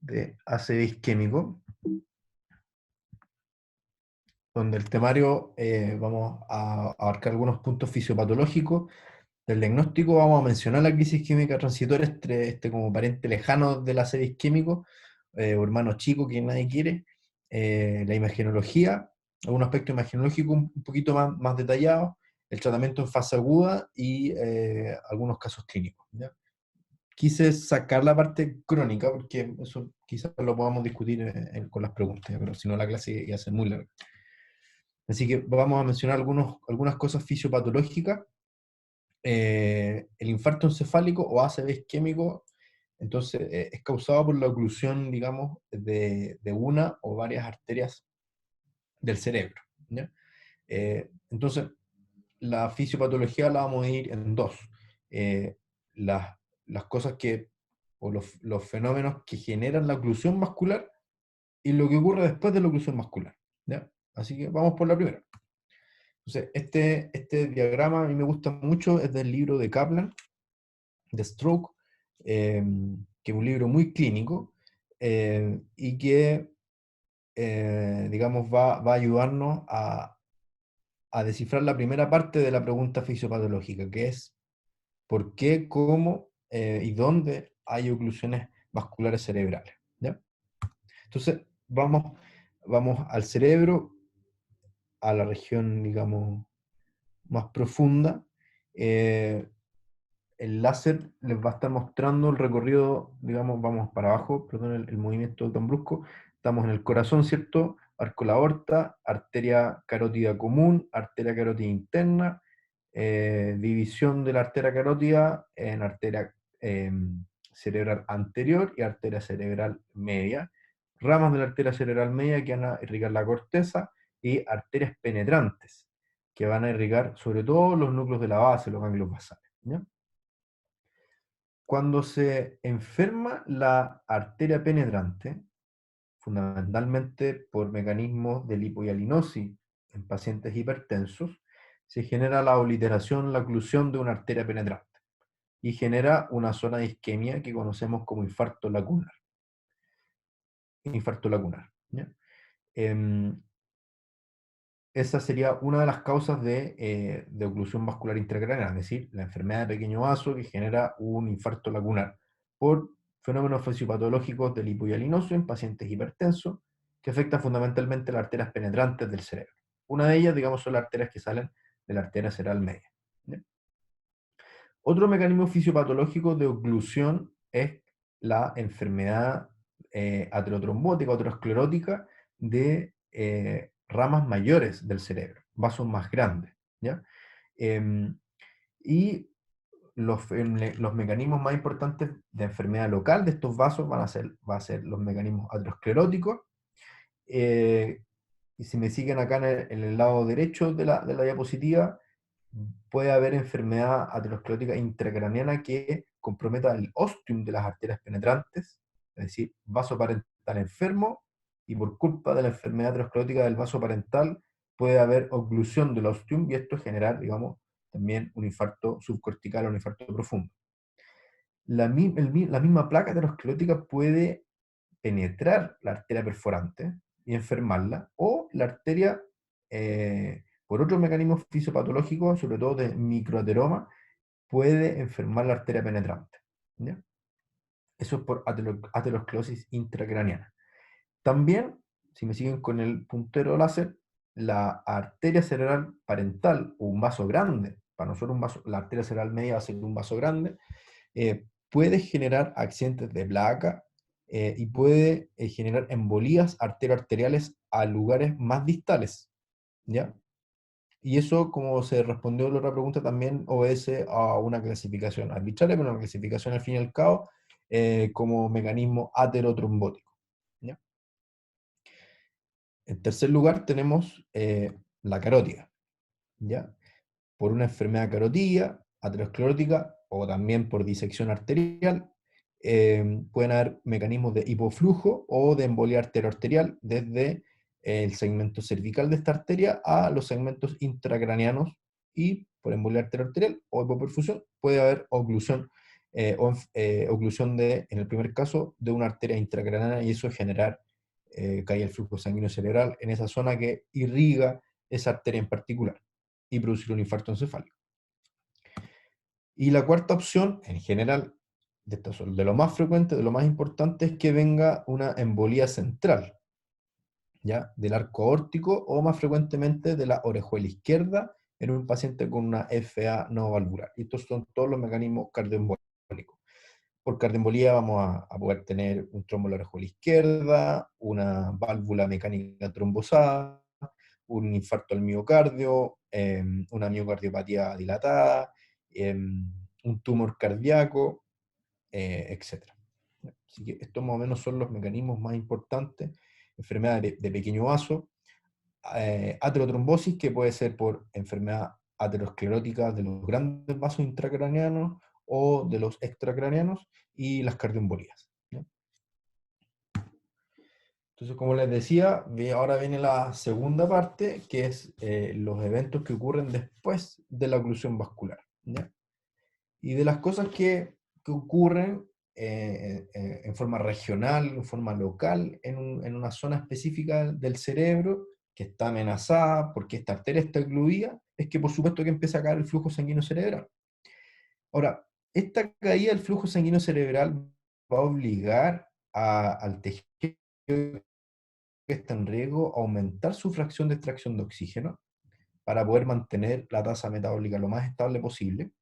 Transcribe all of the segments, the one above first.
de ACV isquémico, donde el temario vamos a abarcar algunos puntos fisiopatológicos del diagnóstico. Vamos a mencionar la crisis isquémica transitoria, como pariente lejano del ACV isquémico, o hermano chico que nadie quiere, la imagenología, algún aspecto imagenológico un poquito más detallado, el tratamiento en fase aguda y algunos casos clínicos, ¿ya? Quise sacar la parte crónica, porque eso quizás lo podamos discutir con las preguntas, pero si no la clase iba a ser muy larga. Así que vamos a mencionar algunas cosas fisiopatológicas. El infarto encefálico o ACV isquémico, entonces, es causado por la oclusión, digamos, de una o varias arterias del cerebro, ¿ya? Entonces, la fisiopatología la vamos a dividir en dos. Eh, las cosas o los fenómenos que generan la oclusión vascular y lo que ocurre después de la oclusión vascular, ¿ya? Así que vamos por la primera. Entonces, este diagrama a mí me gusta mucho, es del libro de Kaplan, de Stroke, que es un libro muy clínico, y que, digamos, va a ayudarnos a descifrar la primera parte de la pregunta fisiopatológica, que es por qué, cómo y dónde hay oclusiones vasculares cerebrales, ¿ya? Entonces, vamos al cerebro, a la región, digamos, más profunda. El láser les va a estar mostrando el recorrido, digamos, vamos para abajo, perdón, el movimiento tan brusco. Estamos en el corazón, ¿cierto? Arco la aorta, arteria carótida común, arteria carótida interna, división de la arteria carótida en arteria cerebral anterior y arteria cerebral media, ramas de la arteria cerebral media que van a irrigar la corteza, y arterias penetrantes que van a irrigar sobre todo los núcleos de la base, los ganglios basales, ¿ya? Cuando se enferma la arteria penetrante, fundamentalmente por mecanismos de lipohialinosis en pacientes hipertensos, se genera la obliteración, la oclusión de una arteria penetrante y genera una zona de isquemia que conocemos como infarto lacunar. Infarto lacunar, ¿ya? Em, Esa sería una de las causas de oclusión vascular intracraneal, es decir, la enfermedad de pequeño vaso que genera un infarto lacunar por fenómenos fisiopatológicos del hipohialinoso en pacientes hipertensos que afectan fundamentalmente las arterias penetrantes del cerebro. Una de ellas, digamos, son las arterias que salen de la arteria cerebral media, ¿ya? Otro mecanismo fisiopatológico de oclusión es la enfermedad aterotrombótica o aterosclerótica de ramas mayores del cerebro, vasos más grandes, ¿ya? Em, y los mecanismos más importantes de enfermedad local de estos vasos va a ser los mecanismos ateroscleróticos. Y si me siguen acá en el lado derecho de la diapositiva, puede haber enfermedad aterosclerótica intracraneana que comprometa el ostium de las arterias penetrantes, es decir, vaso parental enfermo, y por culpa de la enfermedad aterosclerótica del vaso parental puede haber oclusión del ostium, y esto generar, digamos, también un infarto subcortical o un infarto profundo. La misma placa aterosclerótica puede penetrar la arteria perforante y enfermarla, o la arteria, por otros mecanismos fisiopatológicos, sobre todo de microateroma, puede enfermar la arteria penetrante, ¿ya? Eso es por aterosclerosis intracraneana. También, si me siguen con el puntero láser, la arteria cerebral parental, o un vaso grande, para nosotros la arteria cerebral media va a ser un vaso grande, puede generar accidentes de placa, y puede generar embolías arterioarteriales a lugares más distales, ¿ya? Y eso, como se respondió en la otra pregunta, también obedece a una clasificación arbitraria, pero una clasificación al fin y al cabo como mecanismo aterotrombótico, ¿ya? En tercer lugar tenemos la carótida, ¿ya? Por una enfermedad carotídea, aterosclerótica, o también por disección arterial, pueden haber mecanismos de hipoflujo o de embolia arterioarterial desde el segmento cervical de esta arteria a los segmentos intracraneanos, y por embolia arterioarterial o hipoperfusión puede haber oclusión oclusión de, en el primer caso, de una arteria intracraneana, y eso es generar caída del flujo sanguíneo cerebral en esa zona que irriga esa arteria en particular y producir un infarto encefálico. Y la cuarta opción, en general, de lo más frecuente, de lo más importante, es que venga una embolía central, ¿ya? Del arco aórtico o más frecuentemente de la orejuela izquierda en un paciente con una FA no valvular. Y estos son todos los mecanismos cardioembólicos. Por cardioembolía vamos a poder tener un trombo en la orejuela izquierda, una válvula mecánica trombosada, un infarto al miocardio, una miocardiopatía dilatada, un tumor cardíaco, etc. Así que estos más o menos son los mecanismos más importantes. Enfermedad de pequeño vaso, aterotrombosis, que puede ser por enfermedad aterosclerótica de los grandes vasos intracraneanos o de los extracraneanos, y las cardioembolías, ¿no? Entonces, como les decía, ahora viene la segunda parte, que es los eventos que ocurren después de la oclusión vascular, ¿ya? Y de las cosas que ocurren en forma regional, en forma local, en una zona específica del cerebro que está amenazada porque esta arteria está ocluida, es que por supuesto que empieza a caer el flujo sanguíneo cerebral. Ahora, esta caída del flujo sanguíneo cerebral va a obligar al tejido que está en riesgo a aumentar su fracción de extracción de oxígeno para poder mantener la tasa metabólica lo más estable posible.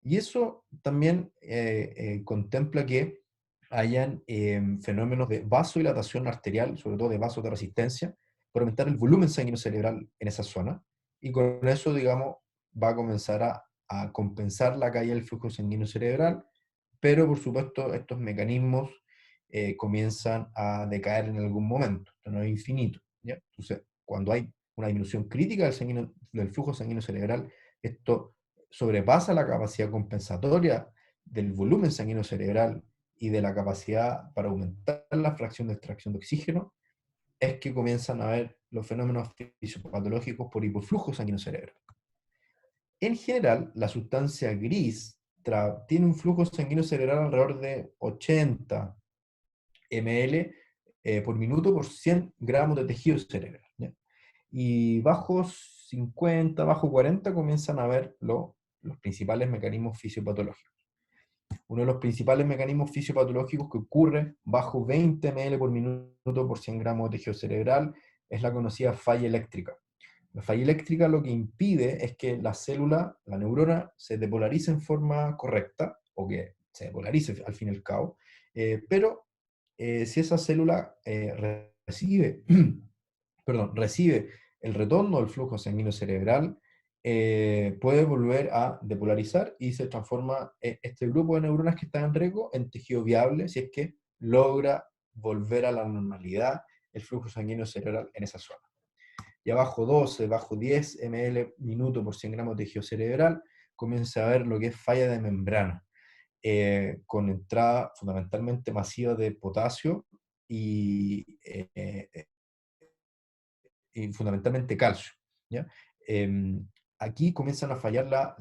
Y eso también contempla que hayan fenómenos de vasodilatación arterial, sobre todo de vasos de resistencia, por aumentar el volumen sanguíneo cerebral en esa zona, y con eso, digamos, va a comenzar a compensar la caída del flujo sanguíneo cerebral, pero por supuesto estos mecanismos comienzan a decaer en algún momento, esto no es infinito, ¿ya? Entonces, cuando hay una disminución crítica del flujo sanguíneo cerebral, esto sobrepasa la capacidad compensatoria del volumen sanguíneo cerebral y de la capacidad para aumentar la fracción de extracción de oxígeno, es que comienzan a haber los fenómenos fisiopatológicos por hipoflujo sanguíneo cerebral. En general, la sustancia gris tiene un flujo sanguíneo cerebral alrededor de 80 ml por minuto por 100 gramos de tejido cerebral, ¿ya? Y bajo 50, bajo 40 comienzan a ver los principales mecanismos fisiopatológicos. Uno de los principales mecanismos fisiopatológicos que ocurre bajo 20 ml por minuto por 100 gramos de tejido cerebral es la conocida falla eléctrica. La falla eléctrica lo que impide es que la célula, la neurona, se depolarice en forma correcta, o que se depolarice al fin y al cabo, pero si esa célula recibe, perdón, recibe el retorno del flujo sanguíneo cerebral, puede volver a depolarizar y se transforma este grupo de neuronas que están en riesgo en tejido viable si es que logra volver a la normalidad el flujo sanguíneo cerebral en esa zona. Y bajo 12, bajo 10 ml minuto por 100 gramos de tejido cerebral, comienza a ver lo que es falla de membrana, con entrada fundamentalmente masiva de potasio y fundamentalmente calcio, ¿ya? Aquí comienzan a fallar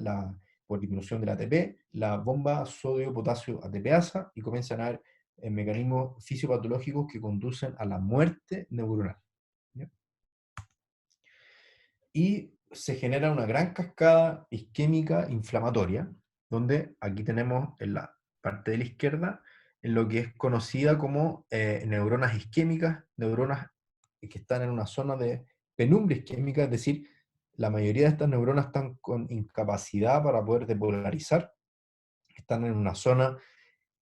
por disminución del ATP, la bomba sodio-potasio ATPasa, y comienzan a haber mecanismos fisiopatológicos que conducen a la muerte neuronal, ¿ya? Y se genera una gran cascada isquémica inflamatoria, donde aquí tenemos en la parte de la izquierda en lo que es conocida como neuronas isquémicas, neuronas que están en una zona de penumbra isquémica, es decir, la mayoría de estas neuronas están con incapacidad para poder depolarizar, están en una zona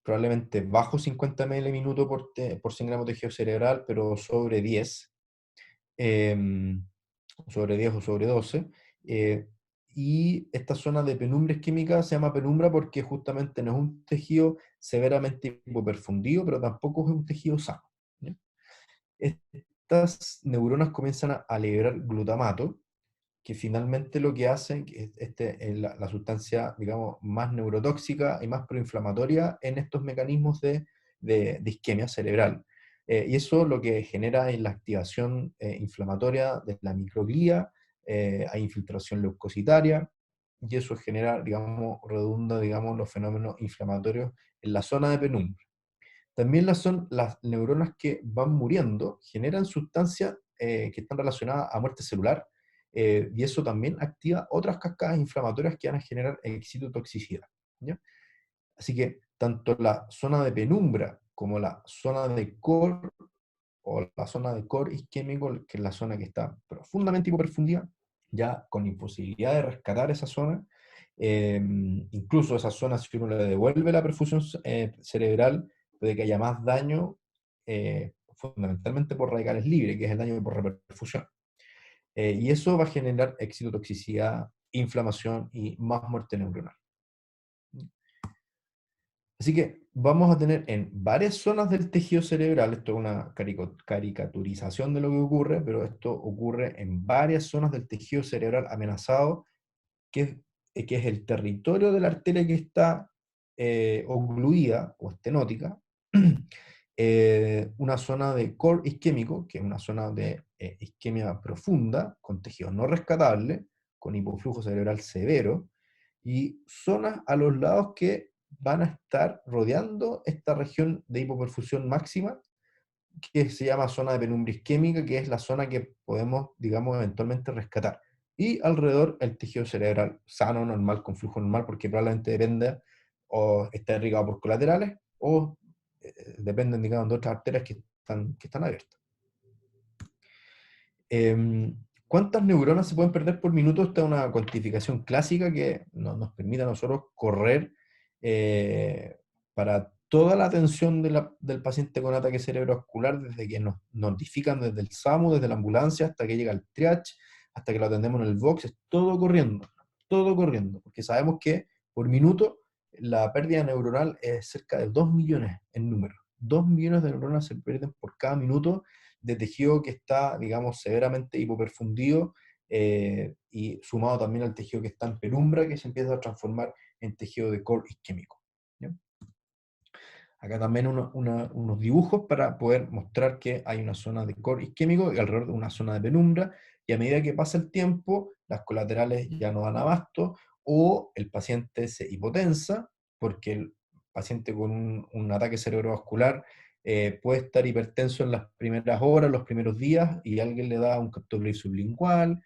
probablemente bajo 50 ml minuto por 100 gramos de tejido cerebral, pero sobre 10, sobre 10 o sobre 12, y esta zona de penumbra isquémica se llama penumbra porque justamente no es un tejido severamente hipoperfundido, pero tampoco es un tejido sano, ¿ya? Estas neuronas comienzan a liberar glutamato, que finalmente lo que hace que es la sustancia, digamos, más neurotóxica y más proinflamatoria en estos mecanismos de isquemia cerebral. Y eso lo que genera es la activación inflamatoria de la microglía, hay infiltración leucocitaria, y eso genera, digamos, redunda, digamos, los fenómenos inflamatorios en la zona de penumbra. También las neuronas que van muriendo generan sustancias que están relacionadas a muerte celular, y eso también activa otras cascadas inflamatorias que van a generar excitotoxicidad, ¿ya? Así que tanto la zona de penumbra como la zona de core, o la zona de core isquémico, que es la zona que está profundamente hipoperfundida, ya con imposibilidad de rescatar esa zona, incluso esa zona, si uno le devuelve la perfusión cerebral, puede que haya más daño, fundamentalmente por radicales libres, que es el daño por reperfusión. Y eso va a generar excitotoxicidad, inflamación y más muerte neuronal. Así que vamos a tener en varias zonas del tejido cerebral, esto es una caricaturización de lo que ocurre, pero esto ocurre en varias zonas del tejido cerebral amenazado, que es el territorio de la arteria que está ocluida o estenótica, una zona de core isquémico, que es una zona de isquemia profunda, con tejido no rescatable, con hipoflujo cerebral severo, y zonas a los lados que van a estar rodeando esta región de hipoperfusión máxima, que se llama zona de penumbra isquémica, que es la zona que podemos, digamos, eventualmente rescatar. Y alrededor el tejido cerebral sano, normal, con flujo normal, porque probablemente depende o está irrigado por colaterales o dependen, digamos, de otras arterias que están abiertas. ¿Cuántas neuronas se pueden perder por minuto? Esta es una cuantificación clásica que nos permite a nosotros correr para toda la atención del paciente con ataque cerebrovascular, desde que nos notifican desde el SAMU, desde la ambulancia, hasta que llega el triage, hasta que lo atendemos en el box, es todo corriendo, porque sabemos que por minuto la pérdida neuronal es cerca de 2 millones en número. 2 millones de neuronas se pierden por cada minuto de tejido que está, digamos, severamente hipoperfundido, y sumado también al tejido que está en penumbra, que se empieza a transformar en tejido de core isquémico, ¿ya? Acá también unos dibujos para poder mostrar que hay una zona de core isquémico y alrededor de una zona de penumbra, y a medida que pasa el tiempo, las colaterales ya no dan abasto, o el paciente se hipotensa, porque el paciente con un ataque cerebrovascular puede estar hipertenso en las primeras horas, los primeros días, y alguien le da un captopril sublingual,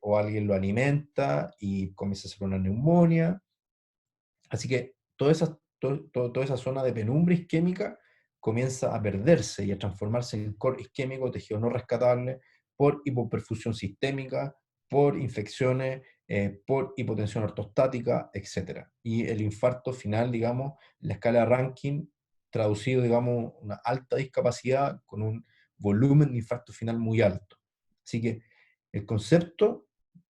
o alguien lo alimenta y comienza a hacer una neumonía. Así que toda esa zona de penumbra isquémica comienza a perderse y a transformarse en core isquémico, tejido no rescatable, por hipoperfusión sistémica, por infecciones, por hipotensión ortostática, etc. Y el infarto final, digamos, la escala de Rankin, traducido, digamos, una alta discapacidad con un volumen de infarto final muy alto. Así que el concepto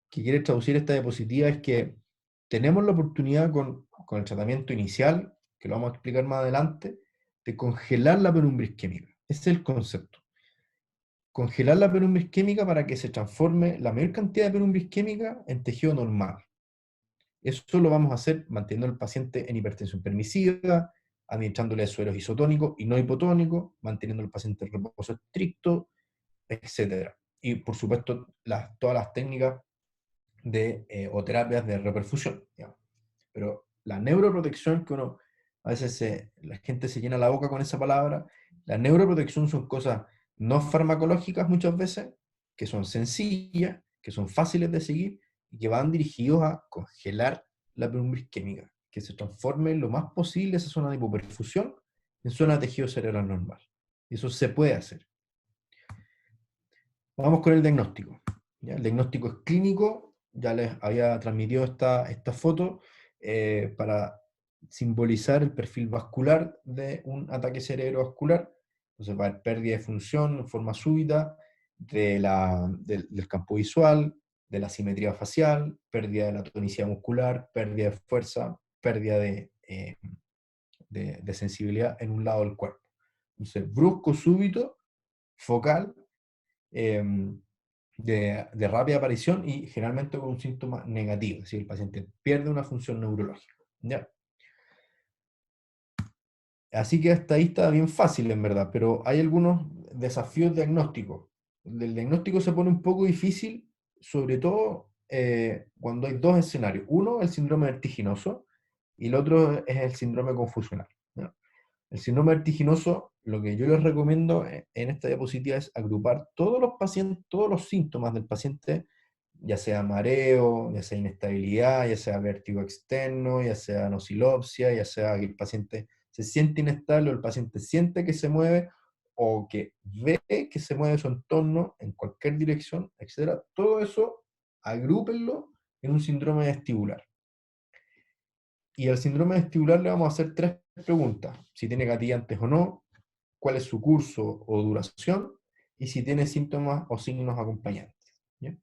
que quiere traducir esta diapositiva es que tenemos la oportunidad con el tratamiento inicial, que lo vamos a explicar más adelante, de congelar la penumbra isquémica. Ese es el concepto. Congelar la penumbra isquémica para que se transforme la mayor cantidad de penumbra isquémica en tejido normal. Eso lo vamos a hacer manteniendo al paciente en hipertensión permisiva, administrándole sueros isotónicos y no hipotónicos, manteniendo al paciente en reposo estricto, etc. Y por supuesto, todas las técnicas o terapias de reperfusión, digamos. Pero la neuroprotección, que uno, a veces la gente se llena la boca con esa palabra, la neuroprotección son cosas no farmacológicas muchas veces, que son sencillas, que son fáciles de seguir y que van dirigidos a congelar la penumbra isquémica, que se transforme lo más posible esa zona de hipoperfusión en zona de tejido cerebral normal. Y eso se puede hacer. Vamos con el diagnóstico. ¿Ya? El diagnóstico es clínico, ya les había transmitido esta foto para simbolizar el perfil vascular de un ataque cerebrovascular. Entonces va a haber pérdida de función en forma súbita del campo visual, de la simetría facial, pérdida de la tonicidad muscular, pérdida de fuerza, pérdida de sensibilidad en un lado del cuerpo. Entonces, brusco, súbito, focal, de rápida aparición y generalmente con un síntoma negativo, es decir, el paciente pierde una función neurológica, ¿ya? Así que hasta ahí está bien fácil en verdad, pero hay algunos desafíos diagnósticos. El diagnóstico se pone un poco difícil, sobre todo cuando hay dos escenarios. Uno, el síndrome vertiginoso, y el otro es el síndrome confusional, ¿ya? El síndrome vertiginoso, lo que yo les recomiendo en esta diapositiva es agrupar todos los pacientes, todos los síntomas del paciente, ya sea mareo, ya sea inestabilidad, ya sea vértigo externo, ya sea nosilopsia, ya sea que el paciente se siente inestable o el paciente siente que se mueve o que ve que se mueve su entorno en cualquier dirección, etcétera. Todo eso, agrúpenlo en un síndrome vestibular. Y al síndrome vestibular le vamos a hacer tres preguntas: si tiene gatillantes o no, cuál es su curso o duración, y si tiene síntomas o signos acompañantes, ¿ya?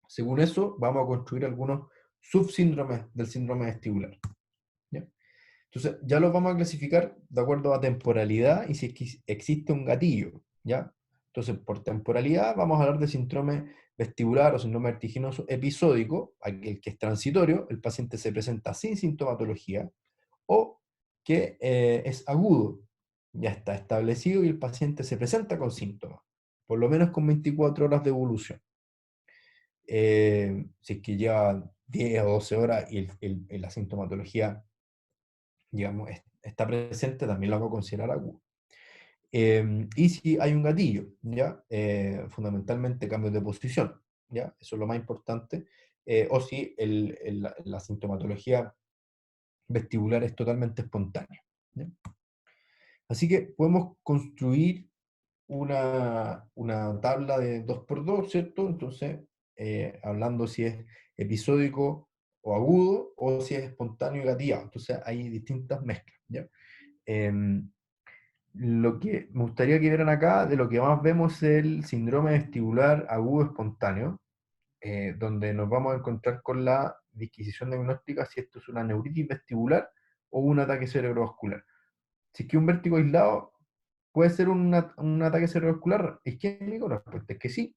Según eso, vamos a construir algunos subsíndromes del síndrome vestibular, ¿ya? Entonces, ya los vamos a clasificar de acuerdo a temporalidad y si es que existe un gatillo, ¿ya? Entonces, por temporalidad vamos a hablar de síndrome vestibular o síndrome vertiginoso episódico, aquel que es transitorio, el paciente se presenta sin sintomatología, o que es agudo, ya está establecido y el paciente se presenta con síntomas, por lo menos con 24 horas de evolución. Si es que lleva 10 o 12 horas y la sintomatología, digamos, está presente, también lo vamos a considerar agudo. Y si hay un gatillo, ¿ya? Fundamentalmente cambios de posición, ¿ya? Eso es lo más importante. O si la sintomatología vestibular es totalmente espontánea, ¿ya? Así que podemos construir una tabla de 2x2, ¿cierto? Entonces, hablando si es episódico o agudo, o si es espontáneo y gatillado. Entonces, hay distintas mezclas, ¿ya? Em, lo que me gustaría que vieran acá, de lo que más vemos es el síndrome vestibular agudo espontáneo, donde nos vamos a encontrar con la disquisición diagnóstica si esto es una neuritis vestibular o un ataque cerebrovascular. Si es que un vértigo aislado puede ser un ataque cerebrovascular isquémico, la respuesta es que sí.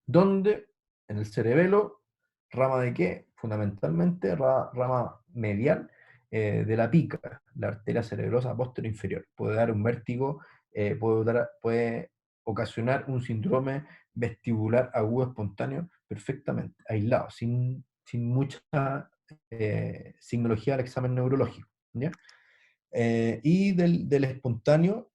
¿Dónde? En el cerebelo, rama de qué? Fundamentalmente rama medial de la pica, la arteria cerebrosa posterior-inferior. Puede dar un vértigo, puede ocasionar un síndrome vestibular agudo espontáneo perfectamente, aislado, sin mucha signología del examen neurológico, ¿ya? Y del espontáneo,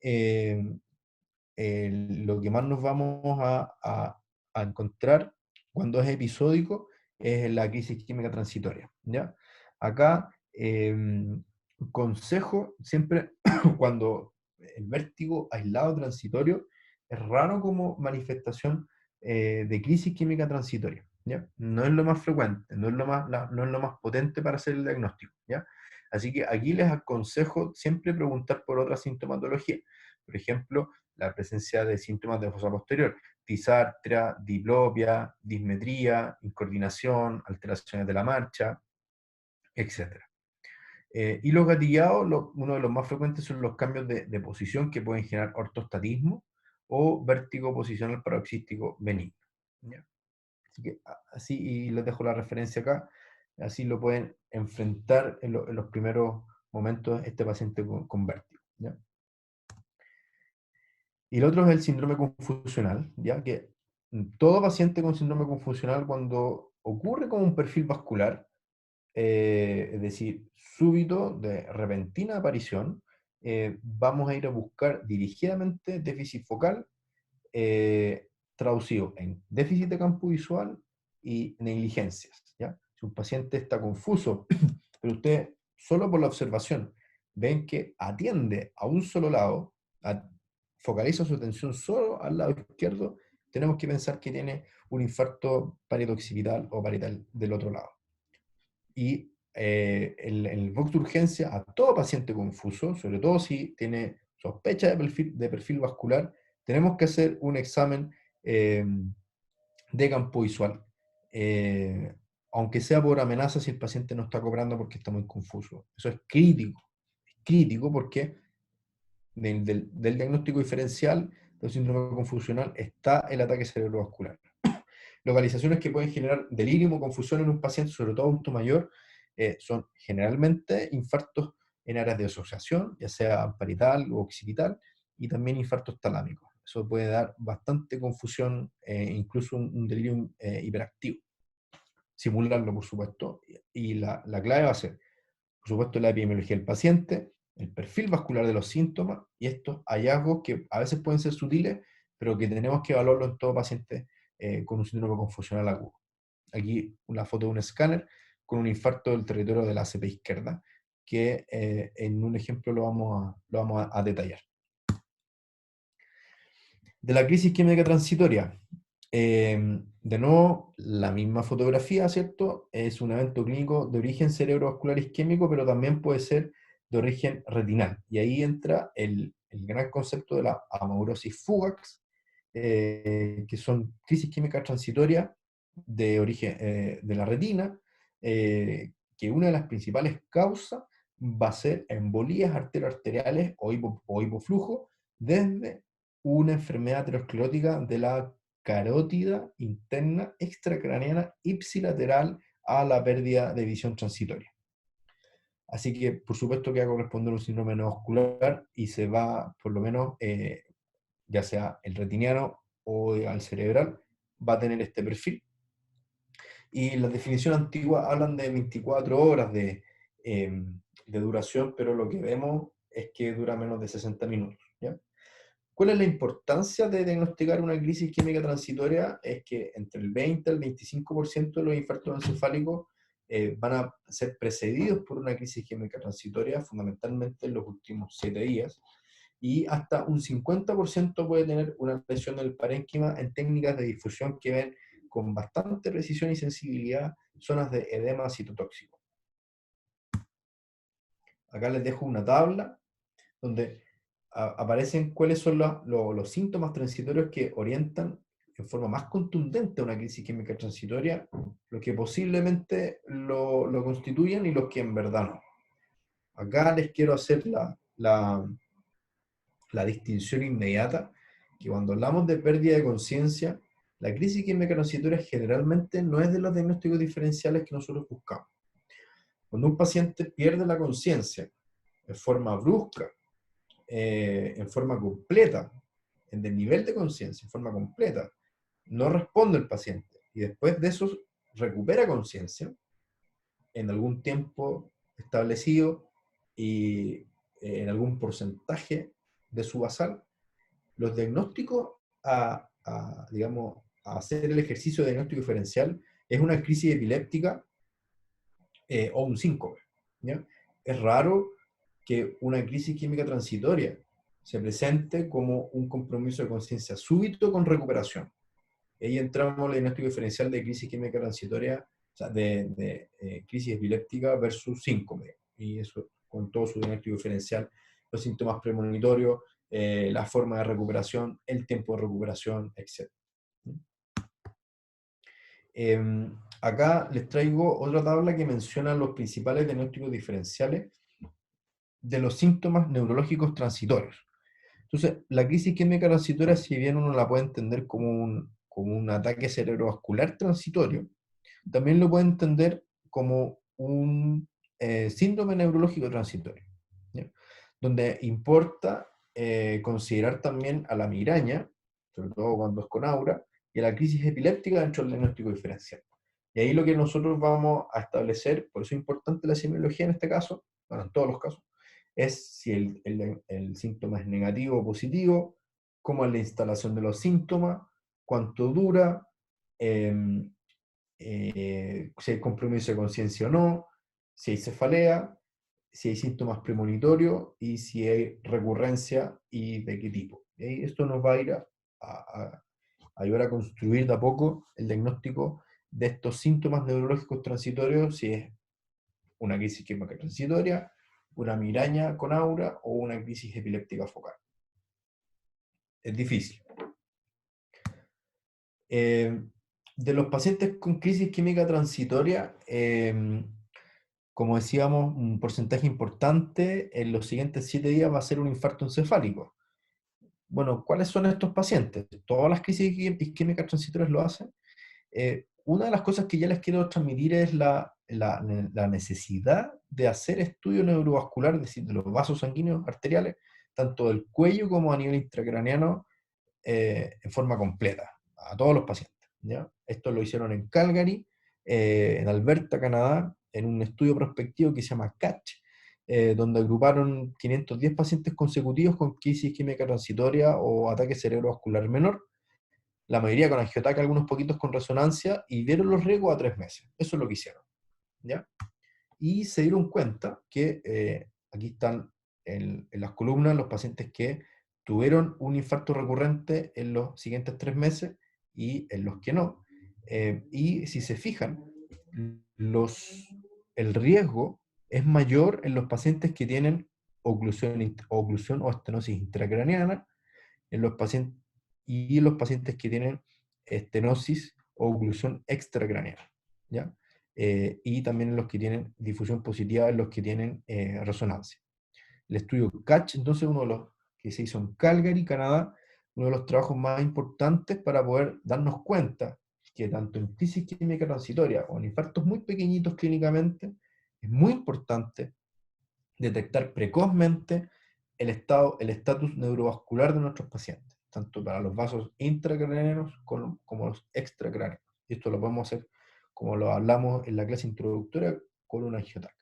lo que más nos vamos a encontrar cuando es episódico es la crisis química transitoria, ¿ya? Acá, consejo, siempre cuando el vértigo aislado transitorio es raro como manifestación de crisis química transitoria, ¿ya? No es lo más frecuente, no es lo más potente para hacer el diagnóstico, ¿ya? Así que aquí les aconsejo siempre preguntar por otra sintomatología. Por ejemplo, la presencia de síntomas de fosa posterior, disartria, diplopia, dismetría, incoordinación, alteraciones de la marcha, etc. Y los gatillados, uno de los más frecuentes son los cambios de posición que pueden generar ortostatismo o vértigo posicional paroxístico benigno, ¿ya? Así que así, y les dejo la referencia acá, así lo pueden enfrentar en los primeros momentos este paciente con vértigo, ¿ya? Y el otro es el síndrome confusional, ya que todo paciente con síndrome confusional, cuando ocurre como un perfil vascular, es decir, súbito, de repentina aparición, vamos a ir a buscar dirigidamente déficit focal, traducido en déficit de campo visual y negligencias, ¿ya? Si un paciente está confuso, pero usted solo por la observación ven que atiende a un solo lado, focaliza su atención solo al lado izquierdo, tenemos que pensar que tiene un infarto parieto-occipital o parietal del otro lado. Y el box de urgencia a todo paciente confuso, sobre todo si tiene sospecha de perfil vascular, tenemos que hacer un examen eh, de campo visual, eh, aunque sea por amenaza si el paciente no está cobrando porque está muy confuso. Eso es crítico porque del diagnóstico diferencial del síndrome confusional está el ataque cerebrovascular. Localizaciones que pueden generar delirio o confusión en un paciente, sobre todo adulto mayor, son generalmente infartos en áreas de asociación, ya sea parietal o occipital, y también infartos talámicos. Eso puede dar bastante confusión, incluso un delirio hiperactivo. simularlo, por supuesto, y la clave va a ser, por supuesto, la epidemiología del paciente, el perfil vascular de los síntomas y estos hallazgos que a veces pueden ser sutiles, pero que tenemos que evaluarlo en todo paciente con un síndrome confusional agudo. Aquí una foto de un escáner con un infarto del territorio de la ACP izquierda, que en un ejemplo lo vamos a detallar. De la crisis isquémica transitoria, de nuevo, la misma fotografía, ¿cierto? Es un evento clínico de origen cerebrovascular isquémico, pero también puede ser de origen retinal. Y ahí entra el gran concepto de la amaurosis fugax, que son crisis isquémicas transitorias de origen de la retina, que una de las principales causas va a ser embolías arterioarteriales o hipoflujo desde una enfermedad aterosclerótica de la carótida interna extracraneana ipsilateral a la pérdida de visión transitoria. Así que, por supuesto, que va a corresponder a un síndrome neovascular y se va, por lo menos, ya sea el retiniano o al cerebral, va a tener este perfil. Y las definiciones antiguas hablan de 24 horas de duración, pero lo que vemos es que dura menos de 60 minutos. ¿Ya? ¿Cuál es la importancia de diagnosticar una crisis isquémica transitoria? Es que entre el 20 al 25% de los infartos encefálicos van a ser precedidos por una crisis isquémica transitoria, fundamentalmente en los últimos 7 días, y hasta un 50% puede tener una lesión del parénquima en técnicas de difusión que ven con bastante precisión y sensibilidad zonas de edema citotóxico. Acá les dejo una tabla donde aparecen cuáles son los síntomas transitorios que orientan en forma más contundente a una crisis química transitoria, los que posiblemente lo constituyen y los que en verdad no. Acá les quiero hacer la distinción inmediata, que cuando hablamos de pérdida de conciencia, la crisis química transitoria generalmente no es de los diagnósticos diferenciales que nosotros buscamos. Cuando un paciente pierde la conciencia de forma brusca, en forma completa, en el nivel de conciencia, en forma completa, no responde el paciente y después de eso recupera conciencia en algún tiempo establecido y en algún porcentaje de su basal, los diagnósticos digamos, a hacer el ejercicio de diagnóstico diferencial es una crisis epiléptica o un síncope. ¿Ya? Es raro que una crisis química transitoria se presente como un compromiso de conciencia súbito con recuperación. Ahí entramos en el diagnóstico diferencial de crisis química transitoria, o sea, de crisis epiléptica versus síncope. Y eso con todo su diagnóstico diferencial, los síntomas premonitorios, la forma de recuperación, el tiempo de recuperación, etc. Acá les traigo otra tabla que menciona los principales diagnósticos diferenciales de los síntomas neurológicos transitorios. Entonces, la crisis química transitoria, si bien uno la puede entender como un ataque cerebrovascular transitorio, también lo puede entender como un síndrome neurológico transitorio, ¿ya? Donde importa considerar también a la migraña, sobre todo cuando es con aura, y a la crisis epiléptica dentro del diagnóstico diferencial. Y ahí lo que nosotros vamos a establecer, por eso es importante la semiología en este caso, bueno, en todos los casos, es si el síntoma es negativo o positivo, cómo es la instalación de los síntomas, cuánto dura, eh, si hay compromiso de conciencia o no, si hay cefalea, si hay síntomas premonitorios y si hay recurrencia y de qué tipo. Y esto nos va a ir a ayudar a construir de a poco el diagnóstico de estos síntomas neurológicos transitorios, si es una crisis química transitoria, una migraña con aura o una crisis epiléptica focal. Es difícil. De los pacientes con crisis química transitoria, como decíamos, un porcentaje importante en los siguientes 7 días va a ser un infarto encefálico. Bueno, ¿cuáles son estos pacientes? Todas las crisis isquémicas transitorias lo hacen. Una de las cosas que ya les quiero transmitir es la necesidad de hacer estudio neurovascular, es decir, de los vasos sanguíneos arteriales, tanto del cuello como a nivel intracraneano, en forma completa, a todos los pacientes. ¿Ya? Esto lo hicieron en Calgary, en Alberta, Canadá, en un estudio prospectivo que se llama CATCH, donde agruparon 510 pacientes consecutivos con crisis isquémica transitoria o ataque cerebrovascular menor, la mayoría con angiotaca, algunos poquitos con resonancia, y vieron los riesgos a 3 meses. Eso es lo que hicieron, ¿ya? Y se dieron cuenta que, aquí están en las columnas, los pacientes que tuvieron un infarto recurrente en los siguientes 3 meses y en los que no. Y si se fijan, los, el riesgo es mayor en los pacientes que tienen oclusión o estenosis intracraneana, en los pacientes, y en los pacientes que tienen estenosis o oclusión extracraneana, ¿ya? Y también en los que tienen difusión positiva, en los que tienen resonancia. El estudio CATCH, entonces, uno de los que se hizo en Calgary, Canadá, uno de los trabajos más importantes para poder darnos cuenta que tanto en crisis química transitoria o en infartos muy pequeñitos clínicamente, es muy importante detectar precozmente el estatus neurovascular de nuestros pacientes, tanto para los vasos intracraneanos como los extracraneanos. Y esto lo podemos hacer, como lo hablamos en la clase introductoria, con un angiotac.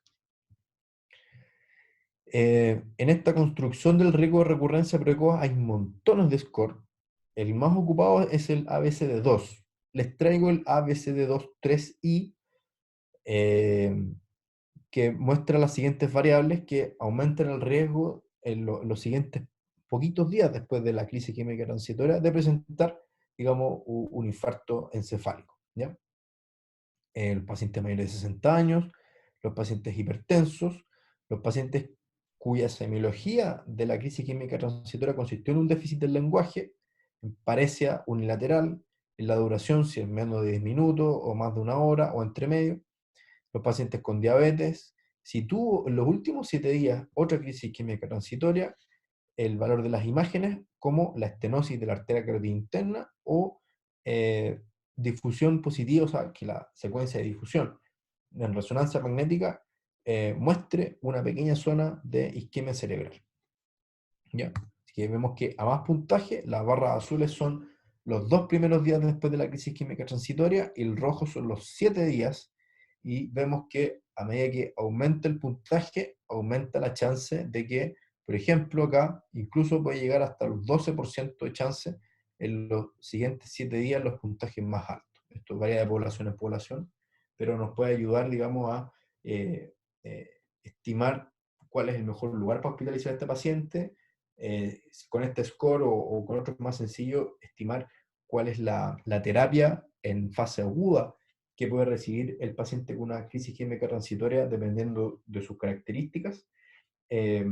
En esta construcción del riesgo de recurrencia precoz hay montones de score. El más ocupado es el ABCD2. Les traigo el ABCD2-3i, que muestra las siguientes variables que aumentan el riesgo en los siguientes poquitos días después de la crisis química transitoria de presentar, digamos, un infarto encefálico, ¿ya? Los pacientes mayores de 60 años, los pacientes hipertensos, los pacientes cuya semiología de la crisis química transitoria consistió en un déficit del lenguaje, en paresia unilateral, en la duración, si es menos de 10 minutos o más de 1 hora o entre medio, los pacientes con diabetes. Si tuvo en los últimos 7 días otra crisis isquémica transitoria, el valor de las imágenes como la estenosis de la arteria carótida interna o difusión positiva, o sea, que la secuencia de difusión en resonancia magnética muestre una pequeña zona de isquemia cerebral. ¿Ya? Así que vemos que a más puntaje, las barras azules son los 2 primeros días después de la crisis química transitoria y el rojo son los 7 días, y vemos que a medida que aumenta el puntaje, aumenta la chance de que, por ejemplo, acá incluso puede llegar hasta los 12% de chance en los siguientes 7 días los puntajes más altos. Esto varía de población en población, pero nos puede ayudar, digamos, a estimar cuál es el mejor lugar para hospitalizar a este paciente, con este score o con otro más sencillo, estimar cuál es la terapia en fase aguda que puede recibir el paciente con una crisis química transitoria dependiendo de sus características. Eh,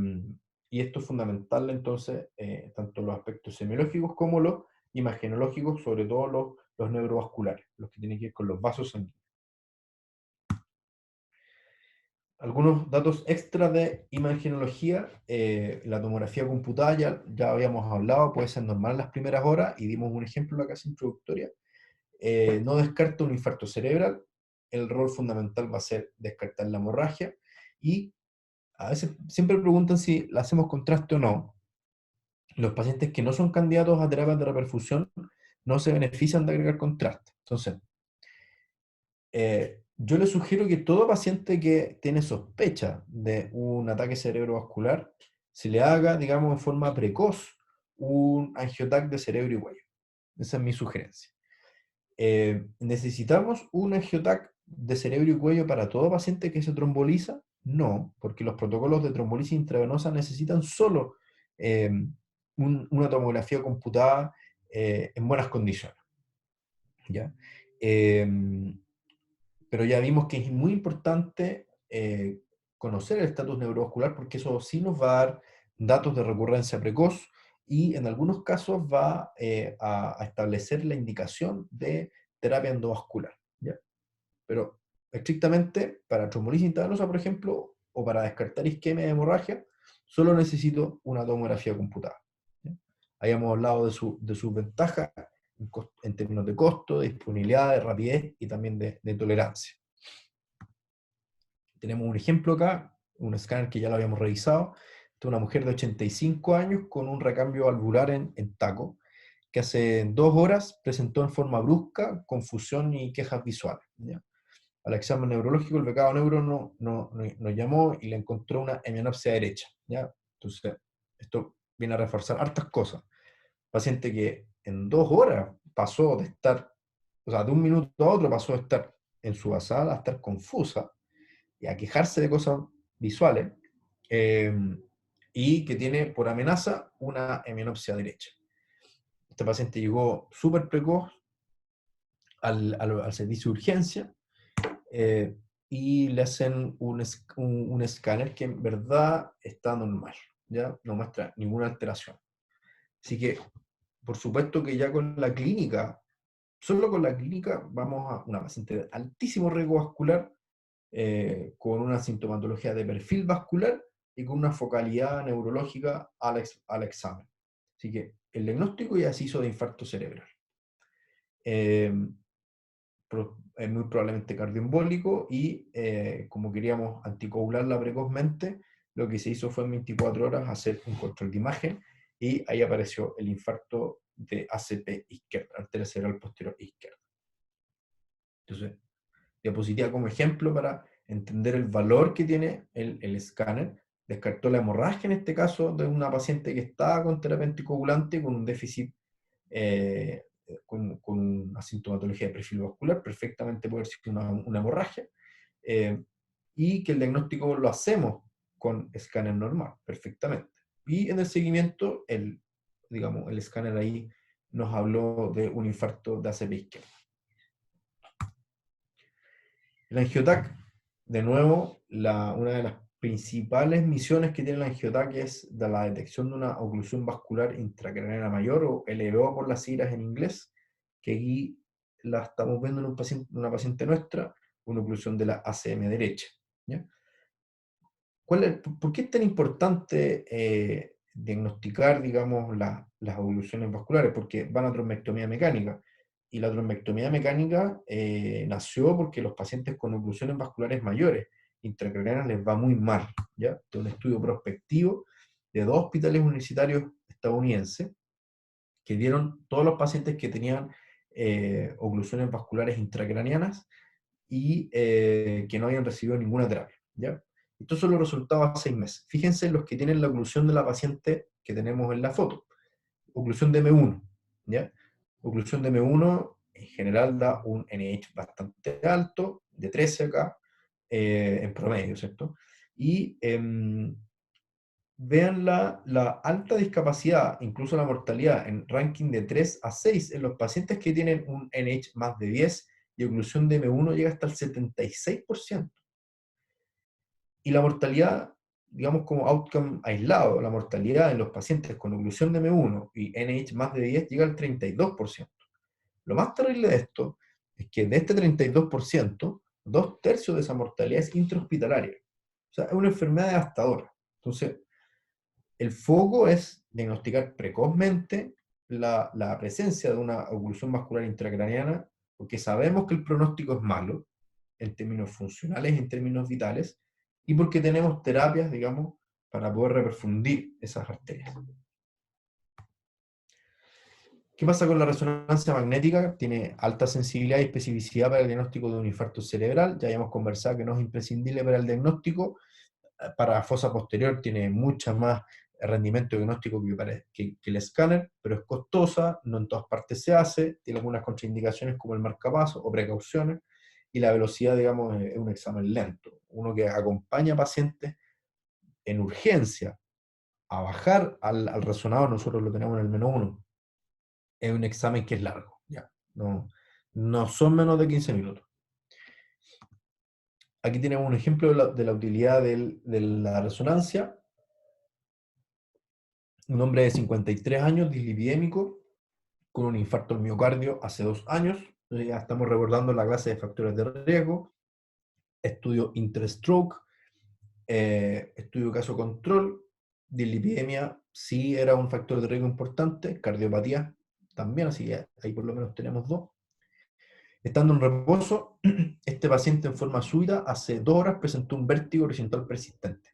y esto es fundamental, entonces, tanto los aspectos semiológicos como los imagenológicos, sobre todo los neurovasculares, los que tienen que ver con los vasos sanguíneos. Algunos datos extra de imagenología, la tomografía computada ya habíamos hablado, puede ser normal en las primeras horas, y dimos un ejemplo en la clase introductoria. No descarta un infarto cerebral, el rol fundamental va a ser descartar la hemorragia, y a veces siempre preguntan si la hacemos contraste o no. Los pacientes que no son candidatos a terapias de reperfusión no se benefician de agregar contraste. Entonces, yo le sugiero que todo paciente que tiene sospecha de un ataque cerebrovascular se le haga, digamos, en forma precoz un angiotac de cerebro y cuello. Esa es mi sugerencia. ¿Necesitamos un angiotac de cerebro y cuello para todo paciente que se tromboliza? No, porque los protocolos de trombolisis intravenosa necesitan solo eh, una tomografía computada en buenas condiciones, ¿ya? Pero ya vimos que es muy importante conocer el estatus neurovascular, porque eso sí nos va a dar datos de recurrencia precoz y en algunos casos va a establecer la indicación de terapia endovascular, ¿ya? Pero estrictamente para trombolisis intravenosa, por ejemplo, o para descartar isquemia de hemorragia, solo necesito una tomografía computada, ¿ya? Habíamos hablado de sus ventajas en términos de costo, de disponibilidad, de rapidez y también de tolerancia. Tenemos un ejemplo acá, un escáner que ya lo habíamos revisado, de una mujer de 85 años con un recambio valvular en taco, que hace 2 horas presentó en forma brusca confusión y quejas visuales, ¿ya? al examen neurológico, el becado neuro nos llamó y le encontró una hemianopsia derecha, ¿ya? Entonces, esto viene a reforzar hartas cosas. Paciente que en 2 horas pasó de estar, o sea, de un minuto a otro pasó de estar en su basal a estar confusa y a quejarse de cosas visuales, eh, y que tiene por amenaza una hemianopsia derecha. Este paciente llegó súper precoz al servicio de urgencia, eh, y le hacen un escáner que en verdad está normal, ¿ya? No muestra ninguna alteración. Así que, por supuesto que ya con la clínica, solo con la clínica, vamos a una paciente de altísimo riesgo vascular, con una sintomatología de perfil vascular y con una focalidad neurológica al examen. Así que el diagnóstico ya se hizo de infarto cerebral. Eh, muy probablemente cardioembólico, y como queríamos anticoagularla precozmente, lo que se hizo fue en 24 horas hacer un control de imagen, y ahí apareció el infarto de ACP izquierda, arteria cerebral posterior izquierda. Entonces, diapositiva como ejemplo para entender el valor que tiene el escáner. Descartó la hemorragia en este caso de una paciente que estaba con terapia anticoagulante con un déficit, con una sintomatología de perfil vascular, perfectamente puede ser una hemorragia, eh, y que el diagnóstico lo hacemos con escáner normal, perfectamente. Y en el seguimiento, digamos, el escáner ahí nos habló de un infarto de ACP izquierda. El angiotac, de nuevo, una de las principales misiones que tiene el angiotac es de la detección de una oclusión vascular intracraneana mayor, o LVO por las siglas en inglés, que aquí la estamos viendo en una paciente nuestra, una oclusión de la ACM derecha, ¿ya? ¿Por qué es tan importante diagnosticar, digamos, las oclusiones vasculares? Porque van a trombectomía mecánica. Y la trombectomía mecánica nació porque los pacientes con oclusiones vasculares mayores, intracraneanas, les va muy mal, ¿ya? De un estudio prospectivo de 2 hospitales universitarios estadounidenses que dieron todos los pacientes que tenían oclusiones vasculares intracraneanas y que no habían recibido ninguna terapia, ¿ya? Estos son los resultados a 6 meses. Fíjense los que tienen la oclusión de la paciente que tenemos en la foto. Oclusión de M1, ¿ya? Oclusión de M1 en general da un NH bastante alto, de 13 acá, en promedio, ¿cierto? Y vean la alta discapacidad, incluso la mortalidad, en ranking de 3 a 6 en los pacientes que tienen un NH más de 10, y oclusión de M1 llega hasta el 76%. Y la mortalidad, digamos como outcome aislado, la mortalidad en los pacientes con oclusión de M1 y NH más de 10 llega al 32%. Lo más terrible de esto es que de este 32%, 2/3 de esa mortalidad es intrahospitalaria. O sea, es una enfermedad devastadora. Entonces, el foco es diagnosticar precozmente la presencia de una oclusión vascular intracraneana, porque sabemos que el pronóstico es malo, en términos funcionales, en términos vitales, y porque tenemos terapias, digamos, para poder reperfundir esas arterias. ¿Qué pasa con la resonancia magnética? Tiene alta sensibilidad y especificidad para el diagnóstico de un infarto cerebral. Ya habíamos conversado que no es imprescindible para el diagnóstico. Para fosa posterior tiene mucha más rendimiento diagnóstico que el escáner, pero es costosa, no en todas partes se hace, tiene algunas contraindicaciones como el marcapaso o precauciones, y la velocidad, digamos, es un examen lento. Uno que acompaña a pacientes en urgencia a bajar al resonador, nosotros lo tenemos en el -1, es un examen que es largo, ya. No son menos de 15 minutos. Aquí tenemos un ejemplo de la utilidad de la resonancia. Un hombre de 53 años, dislipidémico, con un infarto al miocardio hace 2 años. Ya estamos recordando la clase de factores de riesgo. Estudio interstroke, estudio caso control. Dislipidemia sí era un factor de riesgo importante, cardiopatía también, así que ahí por lo menos tenemos 2. Estando en reposo, este paciente en forma súbita hace 2 horas presentó un vértigo horizontal persistente.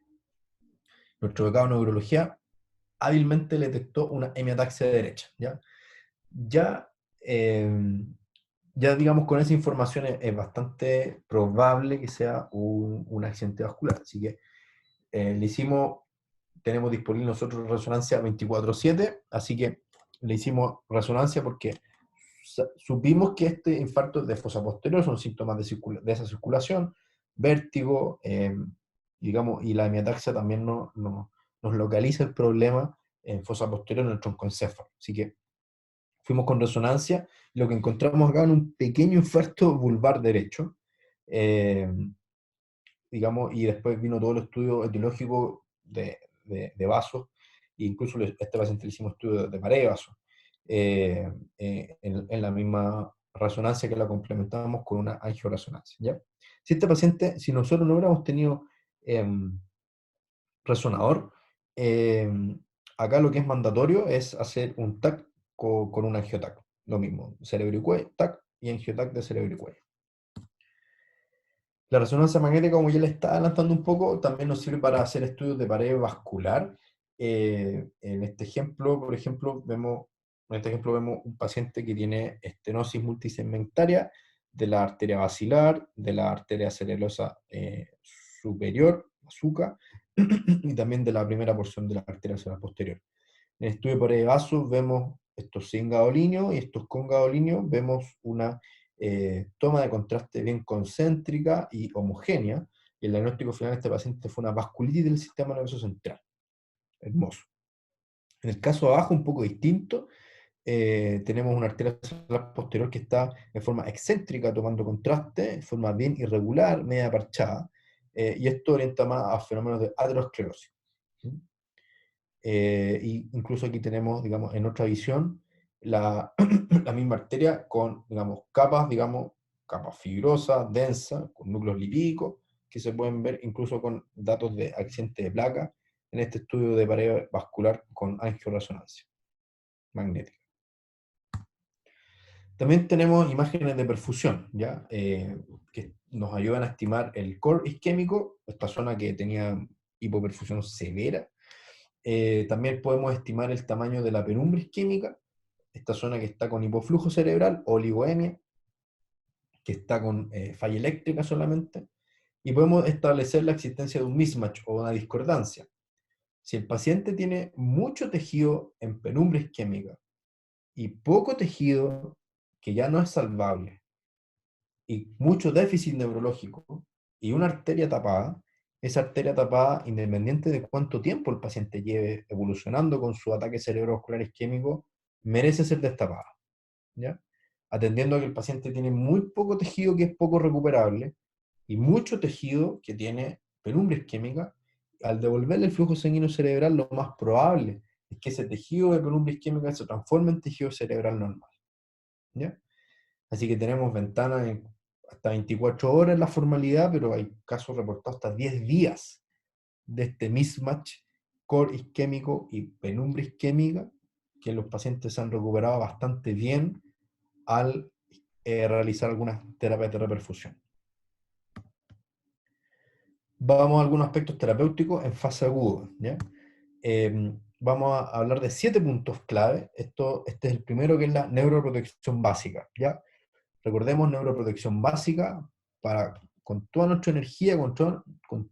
Nuestro becado de neurología hábilmente le detectó una hemiataxia derecha, ¿ya? Ya ya digamos con esa información es bastante probable que sea un accidente vascular. Así que le hicimos, tenemos disponible nosotros resonancia 24/7, así que le hicimos resonancia porque supimos que este infarto de fosa posterior son síntomas de esa circulación, vértigo, digamos, y la hemiataxia también nos localiza el problema en fosa posterior en el troncoencéfalo. Así que fuimos con resonancia, lo que encontramos acá en un pequeño infarto vulvar derecho, eh, digamos, y después vino todo el estudio etiológico de vasos, e incluso este paciente le hicimos estudio de pared de vasos, en la misma resonancia que la complementamos con una angioresonancia, ¿ya? Si este paciente, si nosotros no hubiéramos tenido resonador, eh, acá lo que es mandatorio es hacer un TAC con un angiotac, lo mismo, cerebro y cuello, TAC y angiotac de cerebro y cuello. La resonancia magnética, como ya le estaba adelantando un poco, también nos sirve para hacer estudios de pared vascular. En este ejemplo, por ejemplo, vemos un paciente que tiene estenosis multisegmentaria de la arteria basilar, de la arteria cererosa superior, SUCA, y también de la primera porción de la arteria cerebral posterior. En el estudio de pared de vasos vemos estos sin gadolinios y estos con gadolinios, vemos una toma de contraste bien concéntrica y homogénea, y el diagnóstico final de este paciente fue una vasculitis del sistema nervioso central. Hermoso. En el caso abajo, un poco distinto, tenemos una arteria cerebral posterior que está en forma excéntrica tomando contraste, en forma bien irregular, media parchada, y esto orienta más a fenómenos de aterosclerosis. ¿Sí? Y incluso aquí tenemos, digamos, en otra visión, la, la misma arteria con, digamos, capas fibrosas, densas, con núcleos lipídicos, que se pueden ver incluso con datos de accidente de placa en este estudio de pared vascular con angioresonancia magnética. También tenemos imágenes de perfusión, ¿ya? Que nos ayudan a estimar el core isquémico, esta zona que tenía hipoperfusión severa. También podemos estimar el tamaño de la penumbra isquémica, esta zona que está con hipoflujo cerebral, oligoemia, que está con falla eléctrica solamente, y podemos establecer la existencia de un mismatch o una discordancia. Si el paciente tiene mucho tejido en penumbra isquémica y poco tejido que ya no es salvable, y mucho déficit neurológico, y una arteria tapada, esa arteria tapada, independiente de cuánto tiempo el paciente lleve evolucionando con su ataque cerebrovascular isquémico, merece ser destapada, ¿ya? Atendiendo a que el paciente tiene muy poco tejido que es poco recuperable, y mucho tejido que tiene penumbra isquémica, al devolverle el flujo sanguíneo cerebral, lo más probable es que ese tejido de penumbra isquémica se transforme en tejido cerebral normal, ¿ya? Así que tenemos ventanas hasta 24 horas en la formalidad, pero hay casos reportados hasta 10 días de este mismatch core isquémico y penumbra isquémica, que los pacientes se han recuperado bastante bien al realizar algunas terapias de reperfusión. Vamos a algunos aspectos terapéuticos en fase aguda, ¿ya? Vamos a hablar de 7 puntos clave. Este es el primero, que es la neuroprotección básica, ¿ya? Recordemos, neuroprotección básica para, con toda nuestra energía, con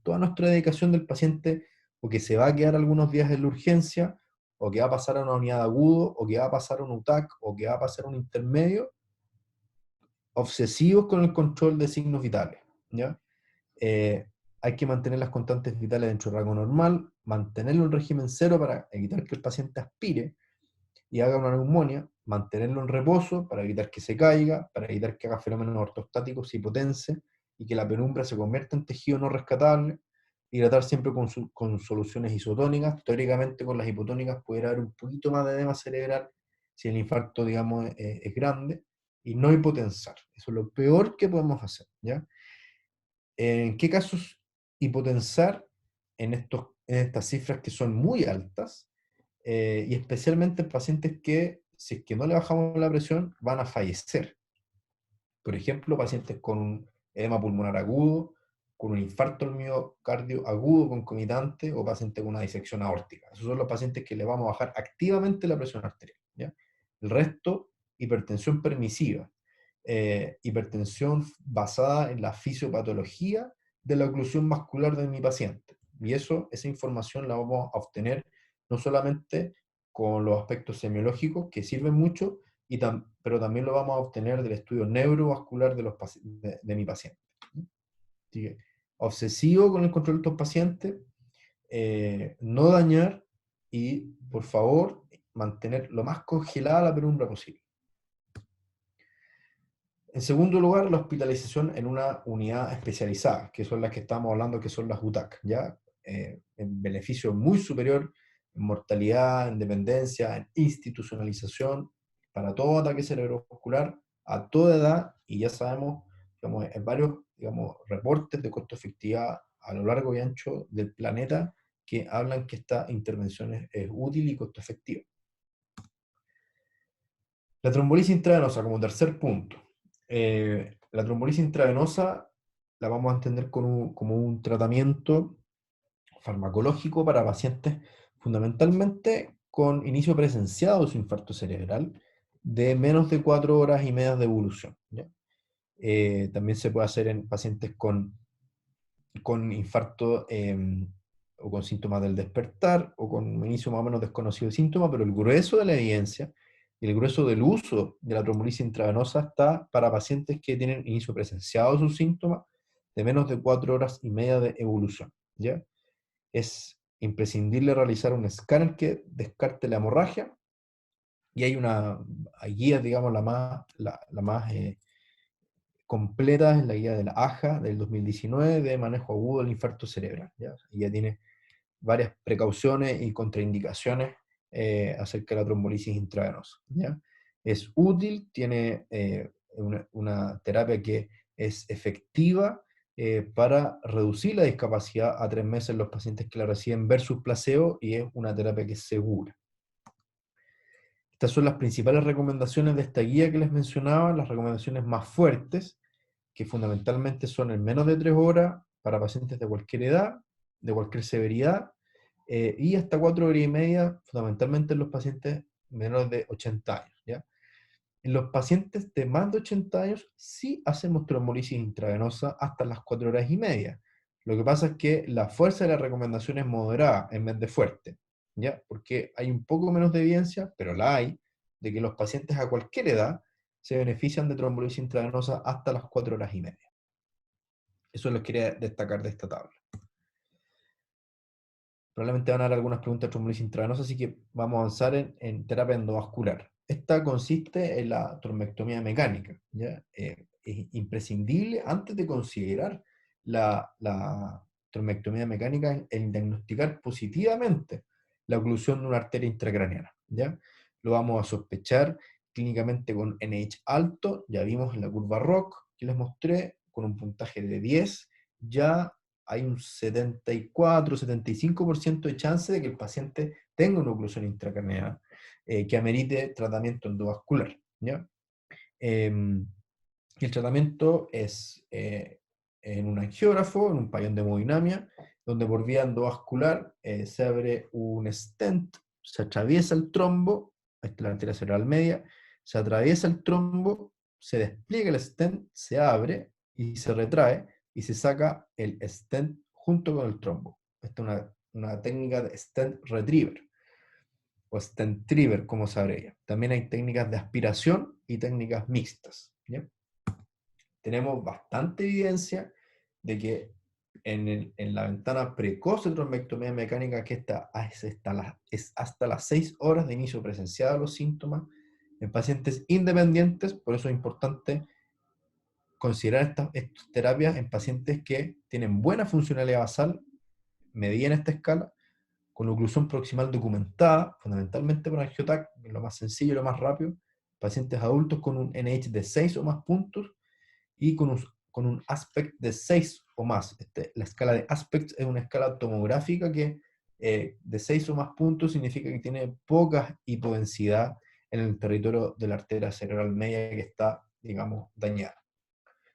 toda nuestra dedicación del paciente, o que se va a quedar algunos días en la urgencia, o que va a pasar a una unidad de agudo, o que va a pasar a un UTAC, o que va a pasar a un intermedio, obsesivos con el control de signos vitales, ¿ya? Eh, Hay que mantener las constantes vitales dentro del rango normal, mantenerlo en régimen cero para evitar que el paciente aspire y haga una neumonía, mantenerlo en reposo para evitar que se caiga, para evitar que haga fenómenos ortostáticos, hipotense, y que la penumbra se convierta en tejido no rescatable, y tratar siempre con soluciones isotónicas. Teóricamente con las hipotónicas puede haber un poquito más de edema cerebral si el infarto, digamos, es grande, y no hipotensar. Eso es lo peor que podemos hacer, ¿ya? ¿En qué casos hipotensar en estas cifras que son muy altas? Y especialmente en pacientes que, si es que no le bajamos la presión, van a fallecer. Por ejemplo, pacientes con un edema pulmonar agudo, con un infarto al miocardio agudo concomitante, o pacientes con una disección aórtica. Esos son los pacientes que le vamos a bajar activamente la presión arterial, ¿ya? El resto, hipertensión permisiva. hipertensión basada en la fisiopatología de la oclusión vascular de mi paciente. Y esa información la vamos a obtener no solamente con los aspectos semiológicos, que sirven mucho, pero también lo vamos a obtener del estudio neurovascular de mi paciente. Así que, obsesivo con el control de estos pacientes, no dañar y, por favor, mantener lo más congelada la penumbra posible. En segundo lugar, la hospitalización en una unidad especializada, que son las que estamos hablando, que son las UTAC, ¿ya? En beneficio muy superior en mortalidad, en dependencia, en institucionalización, para todo ataque cerebrovascular, a toda edad, y ya sabemos, digamos, en varios, digamos, reportes de costo-efectividad a lo largo y ancho del planeta que hablan que esta intervención es útil y costo-efectiva. La trombolisis intravenosa como tercer punto. La trombolisis intravenosa la vamos a entender como un tratamiento farmacológico para pacientes fundamentalmente con inicio presenciado de su infarto cerebral de menos de 4 horas y media de evolución, ¿ya? También se puede hacer en pacientes con infarto o con síntomas del despertar o con un inicio más o menos desconocido de síntomas, pero el grueso de la evidencia y el grueso del uso de la trombolisis intravenosa está para pacientes que tienen inicio presenciado de sus síntomas de menos de 4 horas y media de evolución, ¿ya? Es imprescindible realizar un escáner que descarte la hemorragia y hay guías, digamos, la más completa es la guía de la AJA del 2019 de manejo agudo del infarto cerebral, ¿ya? Y ya tiene varias precauciones y contraindicaciones acerca de la trombolisis intravenosa, ¿ya? Es útil, tiene una terapia que es efectiva para reducir la discapacidad a 3 meses en los pacientes que la reciben versus placebo, y es una terapia que es segura. Estas son las principales recomendaciones de esta guía que les mencionaba, las recomendaciones más fuertes, que fundamentalmente son en menos de 3 horas para pacientes de cualquier edad, de cualquier severidad, y hasta 4 horas y media, fundamentalmente en los pacientes menores de 80 años, ¿ya? En los pacientes de más de 80 años sí hacemos trombolisis intravenosa hasta las 4 horas y media. Lo que pasa es que la fuerza de la recomendación es moderada en vez de fuerte, ¿ya? Porque hay un poco menos de evidencia, pero la hay, de que los pacientes a cualquier edad se benefician de trombolisis intravenosa hasta las 4 horas y media. Eso lo quería destacar de esta tabla. Probablemente van a dar algunas preguntas de trombolisis intravenosa, así que vamos a avanzar en terapia endovascular. Esta consiste en la trombectomía mecánica, ¿ya? Es imprescindible antes de considerar la trombectomía mecánica en diagnosticar positivamente la oclusión de una arteria intracraneana, ¿ya? Lo vamos a sospechar clínicamente con NH alto, ya vimos en la curva ROC que les mostré, con un puntaje de 10, ya hay un 74-75% de chance de que el paciente tenga una oclusión intracraneana que amerite tratamiento endovascular, ¿ya? El tratamiento es en un angiógrafo, en un pabellón de hemodinamia, donde por vía endovascular se abre un stent, se atraviesa el trombo, esta es la arteria cerebral media, se atraviesa el trombo, se despliega el stent, se abre y se retrae, y se saca el stent junto con el trombo. Esta es una técnica de stent retriever, o stent triever, como se abrevia. También hay técnicas de aspiración y técnicas mixtas, ¿ya? Tenemos bastante evidencia de que en la ventana precoz de trombectomía mecánica, que es hasta las 6 horas de inicio presenciado de los síntomas, en pacientes independientes. Por eso es importante considerar estas terapias en pacientes que tienen buena funcionalidad basal, medida en esta escala, con oclusión proximal documentada, fundamentalmente por angiotac, lo más sencillo y lo más rápido, pacientes adultos con un NH de 6 o más puntos, y con un aspect de 6 o más. La escala de aspects es una escala tomográfica que de 6 o más puntos significa que tiene poca hipodensidad en el territorio de la arteria cerebral media que está, digamos, dañada.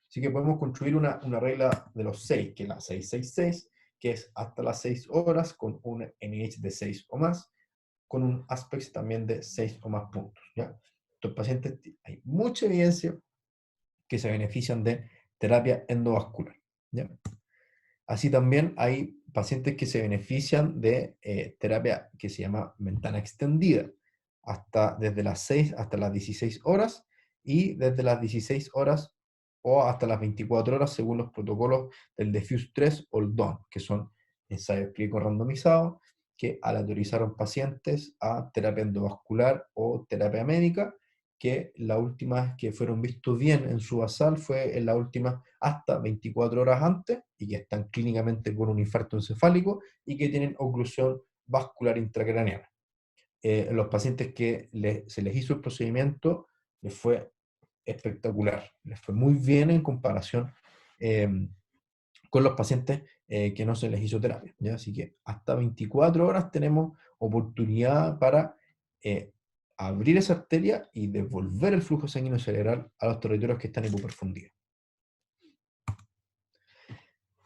Así que podemos construir una regla de los 6, que es la 666, que es hasta las 6 horas con un NH de 6 o más, con un aspect también de 6 o más puntos, ¿ya? Estos pacientes, hay mucha evidencia que se benefician de terapia endovascular, ¿ya? Así también hay pacientes que se benefician de terapia que se llama ventana extendida, desde las 6 hasta las 16 horas y desde las 16 horas o hasta las 24 horas según los protocolos del Diffuse 3 o el DON, que son ensayos clínicos randomizados que aleatorizaron pacientes a terapia endovascular o terapia médica, que la última vez que fueron vistos bien en su basal fue en la última hasta 24 horas antes y que están clínicamente con un infarto encefálico y que tienen oclusión vascular intracraneana. Los pacientes que se les hizo el procedimiento les fue espectacular, les fue muy bien en comparación eh, con los pacientes que no se les hizo terapia, ¿ya? Así que hasta 24 horas tenemos oportunidad para eh, abrir esa arteria y devolver el flujo sanguíneo cerebral a los territorios que están hipoperfundidos.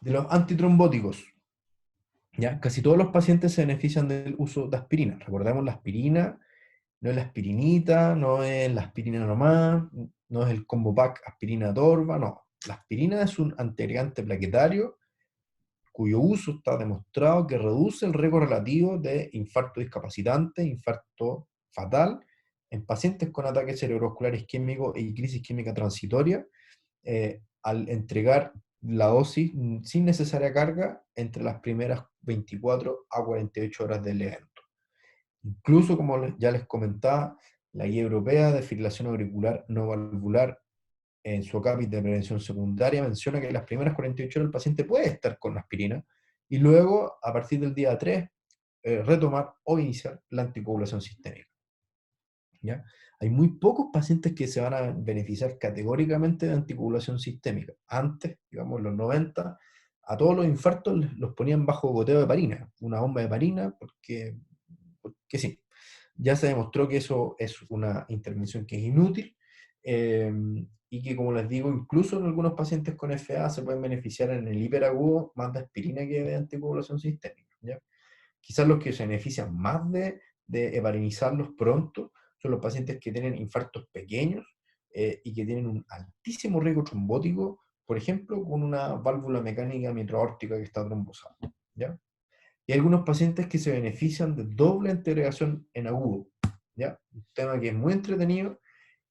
De los antitrombóticos, ¿ya? Casi todos los pacientes se benefician del uso de aspirina. Recordemos, la aspirina no es la aspirinita, no es la aspirina nomás, no es el combo pack aspirina torva, no. La aspirina es un antiagregante plaquetario cuyo uso está demostrado que reduce el riesgo relativo de infarto discapacitante, infarto fatal, en pacientes con ataques cerebrovasculares isquémicos y crisis química transitoria, al entregar la dosis sin necesaria carga entre las primeras 24 a 48 horas del evento. Incluso, como ya les comentaba, la Guía Europea de Fibrilación Auricular No Valvular, en su acápite de prevención secundaria, menciona que en las primeras 48 horas el paciente puede estar con aspirina y luego, a partir del día 3, retomar o iniciar la anticoagulación sistémica, ¿ya? Hay muy pocos pacientes que se van a beneficiar categóricamente de anticoagulación sistémica. Antes, digamos, en los 90, a todos los infartos los ponían bajo goteo de heparina, una bomba de heparina, porque sí. Ya se demostró que eso es una intervención que es inútil, eh, y que, como les digo, incluso en algunos pacientes con FA se pueden beneficiar en el hiperagudo más de aspirina que de anticoagulación sistémica, ¿ya? Quizás los que se benefician más de heparinizarlos pronto son los pacientes que tienen infartos pequeños y que tienen un altísimo riesgo trombótico, por ejemplo, con una válvula mecánica mitroaórtica que está trombosada, ¿ya? Y hay algunos pacientes que se benefician de doble integración en agudo, ¿ya? Un tema que es muy entretenido,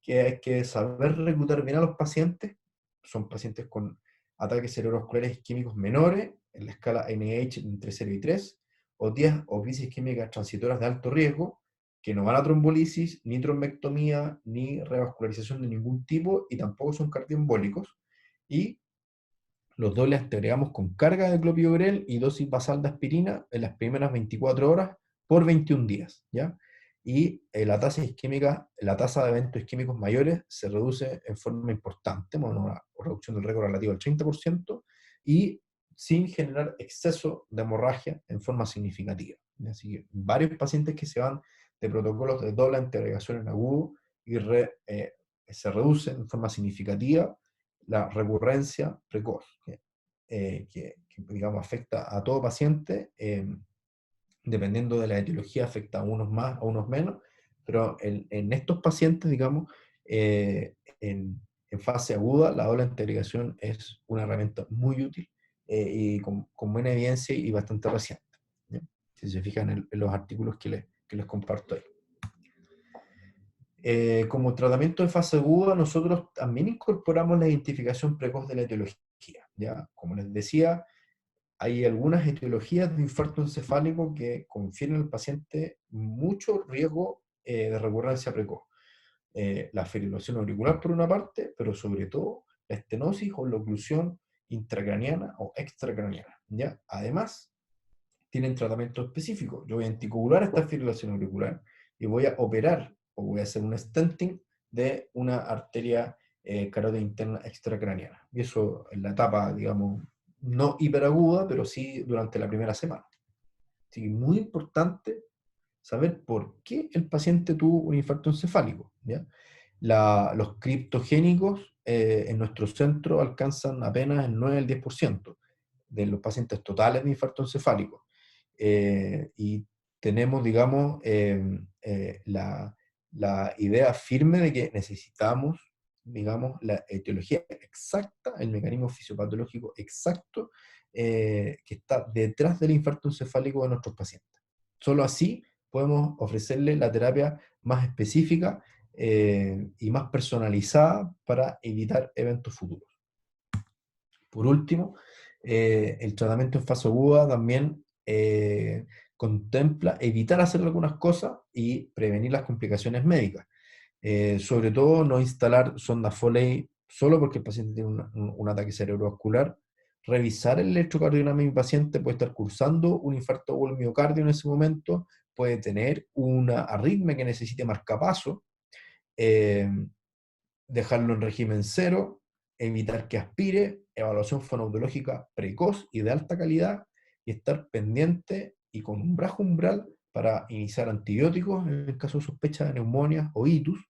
que hay que saber reclutar bien a los pacientes. Son pacientes con ataques cerebrovasculares isquémicos menores, en la escala NIH entre 0 y 3, o 10 o crisis isquémicas transitorias de alto riesgo, que no van a trombolisis, ni trombectomía, ni revascularización de ningún tipo, y tampoco son cardioembólicos. Y los dobles te agregamos con carga de clopidogrel y dosis basal de aspirina en las primeras 24 horas por 21 días, ¿ya? Y la tasa isquémica, la tasa de eventos isquémicos mayores se reduce en forma importante, bueno, una reducción del riesgo relativo al 30%, y sin generar exceso de hemorragia en forma significativa. Así que varios pacientes que se van de protocolos de doble antiagregación en agudo y se reduce en forma significativa la recurrencia precoz, digamos, afecta a todo paciente, dependiendo de la etiología, afecta a unos más, a unos menos, pero en estos pacientes, digamos, en fase aguda, la doble integración es una herramienta muy útil y con buena evidencia y bastante reciente, ¿ya? Si se fijan en los artículos que les comparto ahí. Como tratamiento de fase aguda, nosotros también incorporamos la identificación precoz de la etiología, ¿ya? Como les decía, hay algunas etiologías de infarto encefálico que confieren al paciente mucho riesgo de recurrencia precoz. La fibrilación auricular por una parte, pero sobre todo la estenosis o la oclusión intracraniana o extracraniana, ¿ya? Además, tienen tratamiento específico. Yo voy a anticoagular esta fibrilación auricular y voy a operar o voy a hacer un stenting de una arteria carótida interna extracraniana. Y eso en la etapa, digamos, no hiperaguda, pero sí durante la primera semana. Así que muy importante saber por qué el paciente tuvo un infarto encefálico, ¿ya? Los criptogénicos en nuestro centro alcanzan apenas el 9 al 10% de los pacientes totales de infarto encefálico. Y tenemos, digamos, la idea firme de que necesitamos digamos, la etiología exacta, el mecanismo fisiopatológico exacto que está detrás del infarto encefálico de nuestros pacientes. Solo así podemos ofrecerle la terapia más específica y más personalizada para evitar eventos futuros. Por último, el tratamiento en fase aguda también contempla evitar hacer algunas cosas y prevenir las complicaciones médicas. Sobre todo no instalar sonda Foley solo porque el paciente tiene un ataque cerebrovascular. Revisar el electrocardiograma de mi paciente, puede estar cursando un infarto o el miocardio en ese momento, puede tener una arritmia que necesite marcapaso, eh, dejarlo en régimen cero, evitar que aspire, evaluación fonoaudiológica precoz y de alta calidad, y estar pendiente y con un bajo umbral para iniciar antibióticos en el caso de sospecha de neumonía o itus,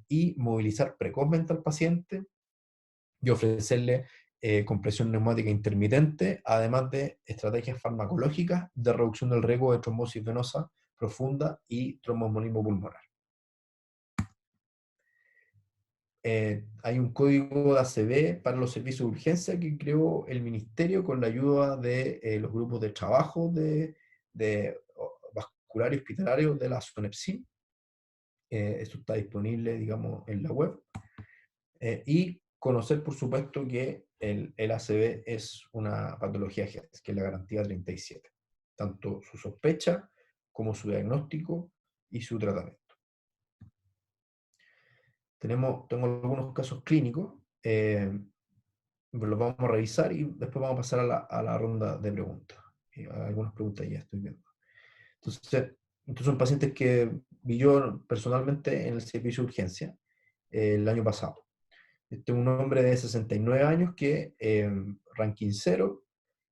y movilizar precozmente al paciente y ofrecerle compresión neumática intermitente, además de estrategias farmacológicas de reducción del riesgo de trombosis venosa profunda y tromboembolismo pulmonar. Hay un código de ACV para los servicios de urgencia que creó el Ministerio con la ayuda de los grupos de trabajo de vascular y hospitalario de la SONEPSIM. Esto está disponible, digamos, en la web. Y conocer, por supuesto, que el ACV es una patología GES, que es la garantía 37. Tanto su sospecha como su diagnóstico y su tratamiento. Tengo algunos casos clínicos, los vamos a revisar y después vamos a pasar a la ronda de preguntas. Algunas preguntas ya estoy viendo. Entonces son pacientes que vi yo personalmente en el servicio de urgencia el año pasado. Este es un hombre de 69 años que ranking 0,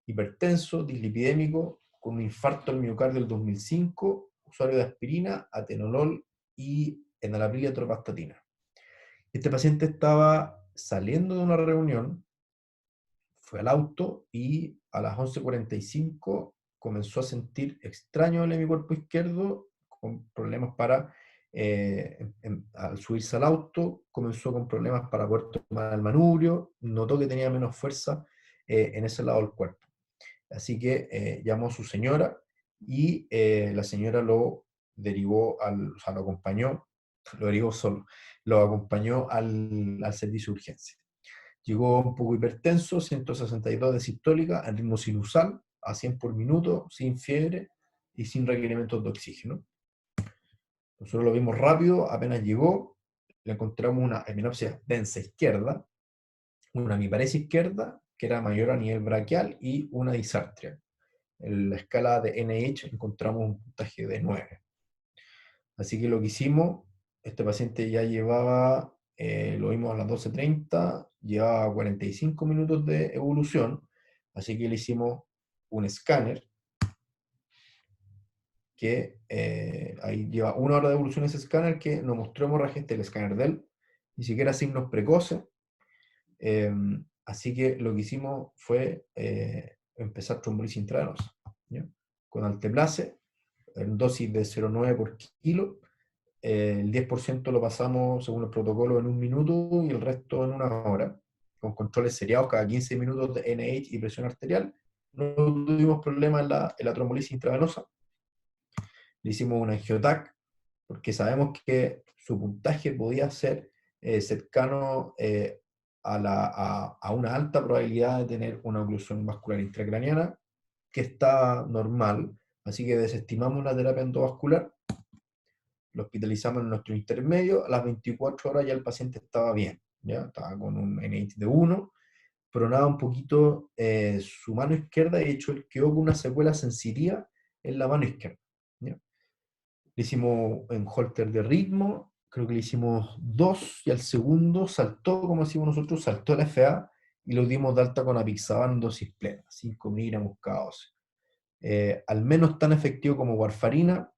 hipertenso, dislipidémico, con un infarto al miocardio del 2005, usuario de aspirina, atenolol y enalapril y atorvastatina. Este paciente estaba saliendo de una reunión, fue al auto y a las 11:45 comenzó a sentir extraño en mi cuerpo izquierdo, con problemas para, al subirse al auto, comenzó con problemas para poder tomar el manubrio, notó que tenía menos fuerza en ese lado del cuerpo. Así que llamó a su señora y la señora lo derivó, o sea, lo acompañó, lo derivó solo, lo acompañó al servicio de urgencia. Llegó un poco hipertenso, 162 de sistólica, en ritmo sinusal, a 100 por minuto, sin fiebre y sin requerimientos de oxígeno. Nosotros lo vimos rápido, apenas llegó, le encontramos una heminopsia densa izquierda, una hemiparesia izquierda, que era mayor a nivel braquial, y una disartria. En la escala de NIH encontramos un puntaje de 9. Así que lo que hicimos, este paciente ya llevaba, lo vimos a las 12:30, llevaba 45 minutos de evolución, así que le hicimos un escáner, que ahí lleva 1 hora de evolución ese escáner, que nos mostró hemorragia, el escáner de él, ni siquiera signos precoces, así que lo que hicimos fue empezar trombolisis intravenosa, ¿ya? Con alteplase, en dosis de 0,9 por kilo. El 10% lo pasamos según el protocolo en 1 minuto y el resto en 1 hora, con controles seriados cada 15 minutos de NH y presión arterial. No tuvimos problemas en la trombolisis intravenosa. Le hicimos un angiotac porque sabemos que su puntaje podía ser cercano a una alta probabilidad de tener una oclusión vascular intracraniana, que está normal, así que desestimamos la terapia endovascular, lo hospitalizamos en nuestro intermedio, a las 24 horas ya el paciente estaba bien, ya estaba con un NH de 1, pronaba un poquito su mano izquierda, de hecho él quedó con una secuela sensitiva en la mano izquierda, ¿ya? Le hicimos en holter de ritmo, creo que le hicimos 2, y al segundo saltó, como decimos nosotros, saltó la FA, y lo dimos de alta con apixaban en dosis plena, 5 miligramos cada dosis. Al menos tan efectivo como warfarina,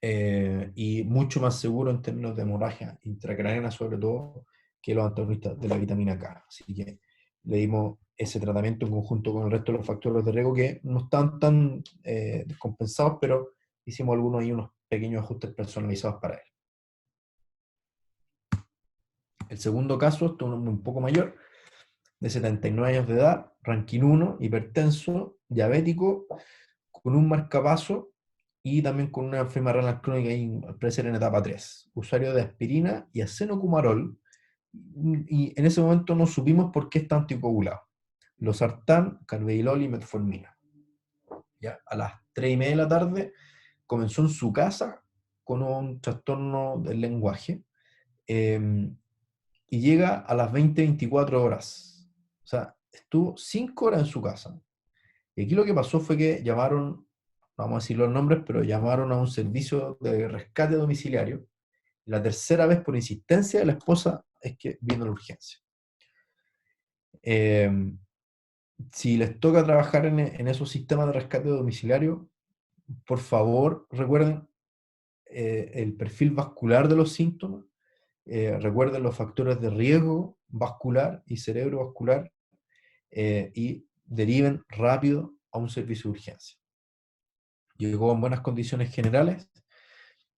y mucho más seguro en términos de hemorragia intracraneana, sobre todo, que los antagonistas de la vitamina K. Así que le dimos ese tratamiento en conjunto con el resto de los factores de riesgo que no están tan descompensados, pero hicimos algunos ahí unos pequeños ajustes personalizados para él. El segundo caso, esto es un poco mayor, de 79 años de edad, ranking 1, hipertenso, diabético, con un marcapaso y también con una enfermedad renal crónica y al parecer en etapa 3. Usuario de aspirina y acenocumarol, y en ese momento no supimos por qué está anticoagulado. Losartán, carvedilol y metformina. Ya, a las 3:30 de la tarde comenzó en su casa con un trastorno del lenguaje, eh, y llega a las 20:24 horas. O sea, estuvo 5 horas en su casa. Y aquí lo que pasó fue que llamaron, no vamos a decir los nombres, pero llamaron a un servicio de rescate domiciliario. La tercera vez, por insistencia de la esposa, es que vino la urgencia. Eh, si les toca trabajar en esos sistemas de rescate domiciliario, por favor recuerden el perfil vascular de los síntomas, recuerden los factores de riesgo vascular y cerebrovascular, y deriven rápido a un servicio de urgencia. Llegó en buenas condiciones generales.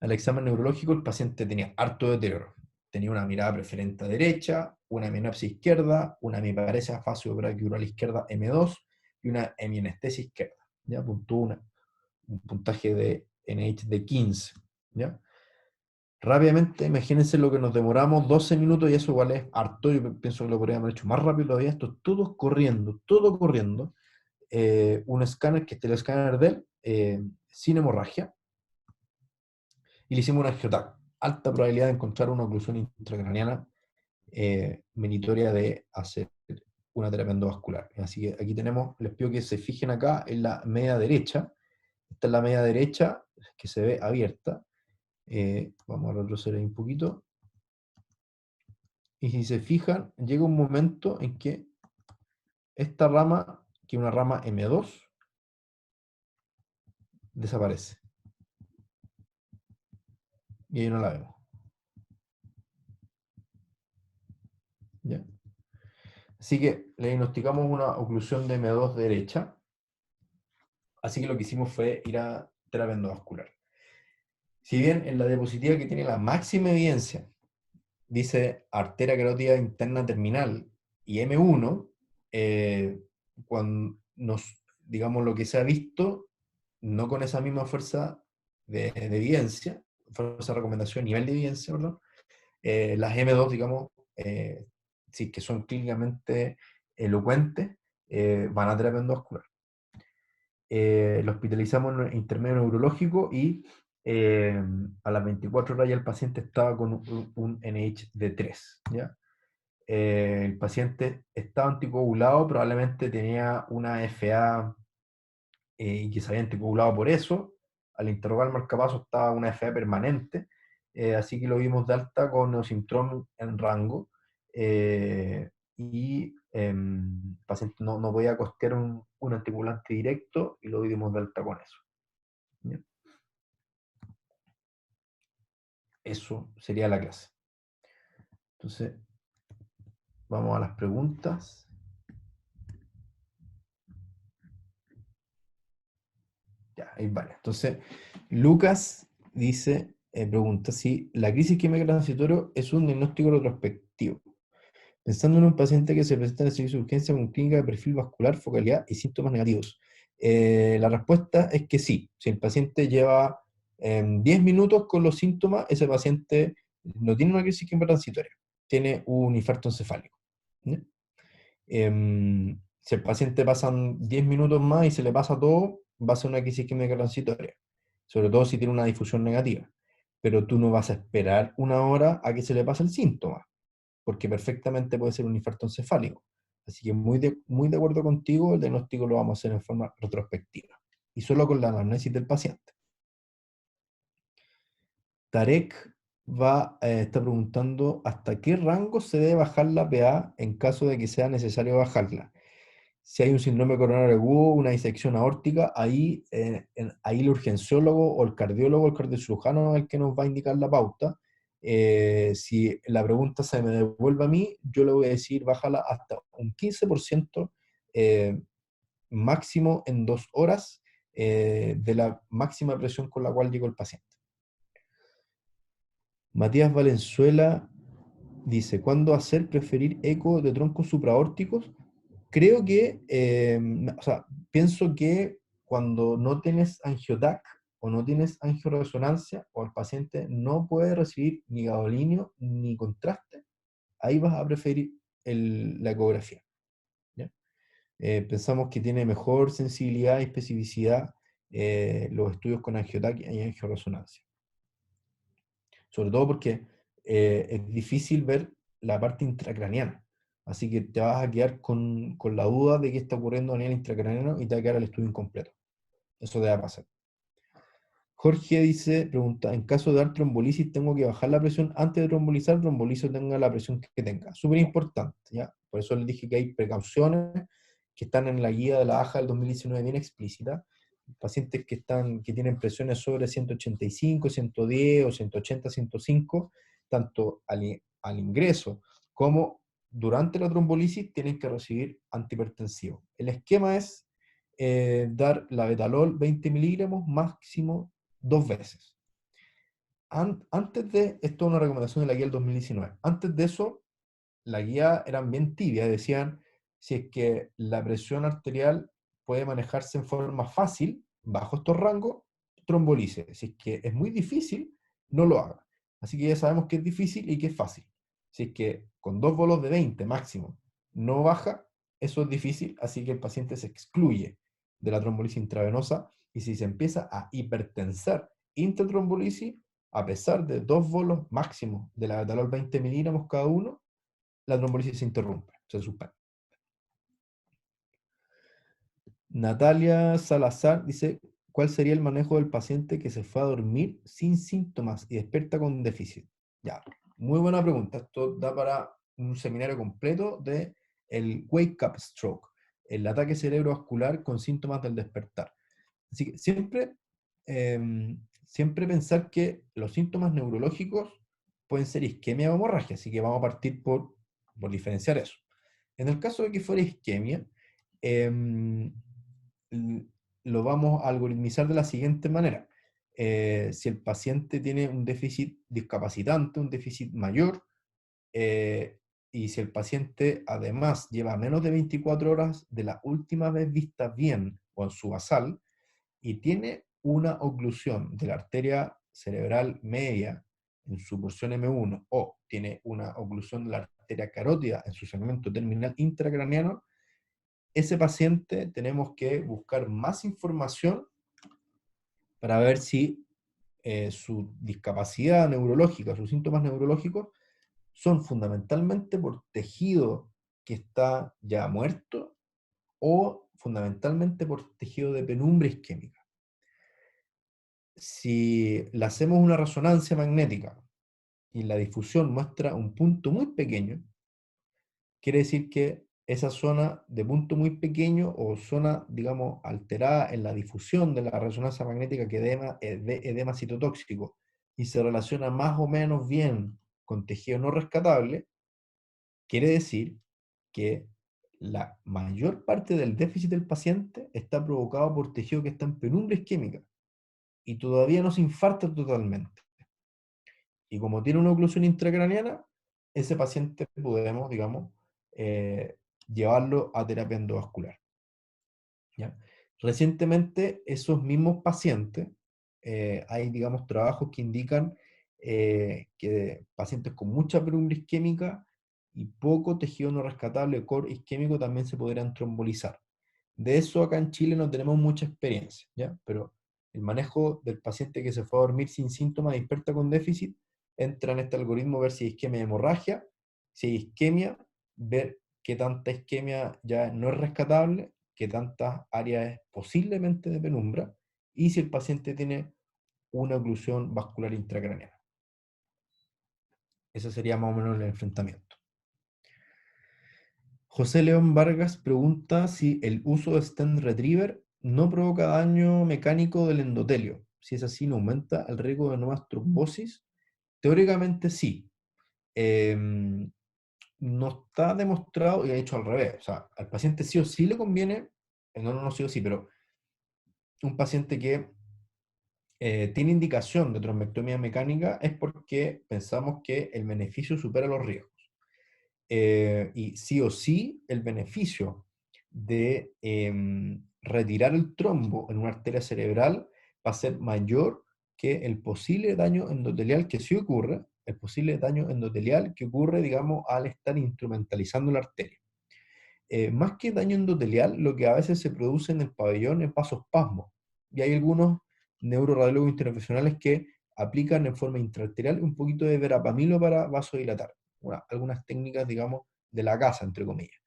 Al examen neurológico el paciente tenía harto deterioro. Tenía una mirada preferente a derecha, una hemianopsia izquierda, una hemiparesia facio-brachiorral izquierda M2 y una hemianestesia izquierda. Ya apuntó un puntaje de NH de 15. ¿Ya? Rápidamente, imagínense lo que nos demoramos, 12 minutos, y eso igual es harto. Yo pienso que lo podríamos haber hecho más rápido todavía. Esto todo corriendo, todo corriendo. Un escáner, que este es el escáner de él, sin hemorragia, y le hicimos una angioTAC. Alta probabilidad de encontrar una oclusión intracraniana, meritoria de hacer una terapia endovascular. Así que aquí tenemos, les pido que se fijen acá en la media derecha. Esta es la media derecha que se ve abierta. Vamos a retroceder ahí un poquito. Y si se fijan, llega un momento en que esta rama, que es una rama M2, desaparece. Y ahí no la vemos. ¿Ya? Así que le diagnosticamos una oclusión de M2 derecha. Así que lo que hicimos fue ir a terapia endovascular. Si bien en la diapositiva que tiene la máxima evidencia dice arteria carótida interna terminal y M1, cuando digamos lo que se ha visto, no con esa misma fuerza de evidencia, fuerza de recomendación, nivel de evidencia, perdón, las M2, digamos, sí, que son clínicamente elocuentes, van a terapia endovascular. Lo hospitalizamos en intermedio neurológico y a las 24 horas ya el paciente estaba con un NH de 3. ¿Ya? El paciente estaba anticoagulado, probablemente tenía una FA, y que se había anticoagulado por eso. Al interrogar el marcapaso estaba una FA permanente, así que lo vimos de alta con neosintrón en rango, y el paciente no podía costear un anticoagulante directo y lo dimos de alta con eso. ¿Bien? Eso sería la clase. Entonces, vamos a las preguntas. Ya, ahí vale. Entonces, Lucas dice, pregunta si la crisis química transitorio es un diagnóstico retrospectivo. Pensando en un paciente que se presenta en el servicio de urgencia con clínica de perfil vascular, focalidad y síntomas negativos. La respuesta es que sí. Si el paciente lleva 10 minutos con los síntomas, ese paciente no tiene una crisis química transitoria, tiene un infarto encefálico. ¿Ya? Si el paciente pasan 10 minutos más y se le pasa todo, va a ser una crisis química transitoria, sobre todo si tiene una difusión negativa. Pero tú no vas a esperar una hora a que se le pase el síntoma, porque perfectamente puede ser un infarto encefálico. Así que muy de acuerdo contigo, el diagnóstico lo vamos a hacer en forma retrospectiva y solo con la anamnesis del paciente. Tarek está preguntando hasta qué rango se debe bajar la PA en caso de que sea necesario bajarla. Si hay un síndrome coronario agudo, una disección aórtica, ahí el urgenciólogo o el cardiólogo o el cardiocirujano es el que nos va a indicar la pauta. Si la pregunta se me devuelve a mí, yo le voy a decir bájala hasta un 15%, máximo en 2 horas, de la máxima presión con la cual llegó el paciente. Matías Valenzuela dice, ¿cuándo hacer preferir eco de troncos supraórticos? Creo que, o sea, pienso que cuando no tienes angiotac o no tienes angioresonancia o el paciente no puede recibir ni gadolinio ni contraste, ahí vas a preferir la ecografía. ¿Ya? Pensamos que tiene mejor sensibilidad y especificidad los estudios con angiotac y angioresonancia. Sobre todo porque es difícil ver la parte intracraneana. Así que te vas a quedar con la duda de qué está ocurriendo a nivel intracraneano y te va a quedar el estudio incompleto. Eso te va a pasar. Jorge dice, pregunta, en caso de dar trombolisis, ¿tengo que bajar la presión antes de trombolizar? Trombolizo tenga la presión que tenga. Súper importante, ¿ya? Por eso les dije que hay precauciones que están en la guía de la AJA del 2019 bien explícita. Pacientes que tienen presiones sobre 185, 110 o 180, 105, tanto al ingreso como durante la trombolisis, tienen que recibir antihipertensivo. El esquema es dar la betalol 20 miligramos máximo 2 veces. Antes de, esto es una recomendación de la guía del 2019, antes de eso, la guía eran bien tibia, decían, si es que la presión arterial puede manejarse en forma fácil, bajo estos rangos, trombolice. Si es que es muy difícil, no lo haga. Así que ya sabemos que es difícil y que es fácil. Si es que con 2 bolos de 20 máximo no baja, eso es difícil, así que el paciente se excluye de la trombolisis intravenosa y si se empieza a hipertensar intratrombolisis, a pesar de 2 bolos máximo de la betalol 20 miligramos cada uno, la trombolisis se interrumpe, se suspende. Natalia Salazar dice, ¿cuál sería el manejo del paciente que se fue a dormir sin síntomas y despierta con déficit? Ya, muy buena pregunta. Esto da para un seminario completo de el wake up stroke, el ataque cerebrovascular con síntomas del despertar. Así que siempre pensar que los síntomas neurológicos pueden ser isquemia o hemorragia, así que vamos a partir por diferenciar eso. En el caso de que fuera isquemia, em, lo vamos a algoritmizar de la siguiente manera. Si el paciente tiene un déficit discapacitante, un déficit mayor, y si el paciente además lleva menos de 24 horas de la última vez vista bien o en su basal, y tiene una oclusión de la arteria cerebral media en su porción M1 o tiene una oclusión de la arteria carótida en su segmento terminal intracraneano, ese paciente tenemos que buscar más información para ver si su discapacidad neurológica, sus síntomas neurológicos, son fundamentalmente por tejido que está ya muerto o fundamentalmente por tejido de penumbra isquémica. Si le hacemos una resonancia magnética y la difusión muestra un punto muy pequeño, quiere decir que esa zona de punto muy pequeño o zona, digamos, alterada en la difusión de la resonancia magnética que es de edema citotóxico y se relaciona más o menos bien con tejido no rescatable, quiere decir que la mayor parte del déficit del paciente está provocado por tejido que está en penumbra isquémica y todavía no se infarta totalmente. Y como tiene una oclusión intracraneana, ese paciente podemos, digamos, llevarlo a terapia endovascular. ¿Ya? Recientemente, esos mismos pacientes, hay, digamos, trabajos que indican que pacientes con mucha penumbra isquémica y poco tejido no rescatable, core isquémico, también se podrían trombolizar. De eso acá en Chile no tenemos mucha experiencia, ¿ya? Pero el manejo del paciente que se fue a dormir sin síntomas y despierta con déficit, entra en este algoritmo ver si hay isquemia de hemorragia, si hay isquemia, ver qué tanta isquemia ya no es rescatable, qué tantas áreas es posiblemente de penumbra, y si el paciente tiene una oclusión vascular intracraneana. Ese sería más o menos el enfrentamiento. José León Vargas pregunta si el uso de stent retriever no provoca daño mecánico del endotelio. Si es así, ¿no aumenta el riesgo de nuevas trombosis? Teóricamente sí. No está demostrado, y de hecho al revés. O sea, al paciente sí o sí le conviene, no sí o sí, pero un paciente que tiene indicación de trombectomía mecánica es porque pensamos que el beneficio supera los riesgos. y sí o sí el beneficio de retirar el trombo en una arteria cerebral va a ser mayor que el posible daño endotelial que sí ocurre, el posible daño endotelial que ocurre, digamos, al estar instrumentalizando la arteria. Más que daño endotelial, lo que a veces se produce en el pabellón es vasospasmo. Y hay algunos neuroradiólogos intervencionales que aplican en forma intraarterial un poquito de verapamilo para vasodilatar. Algunas técnicas, digamos, de la casa, entre comillas.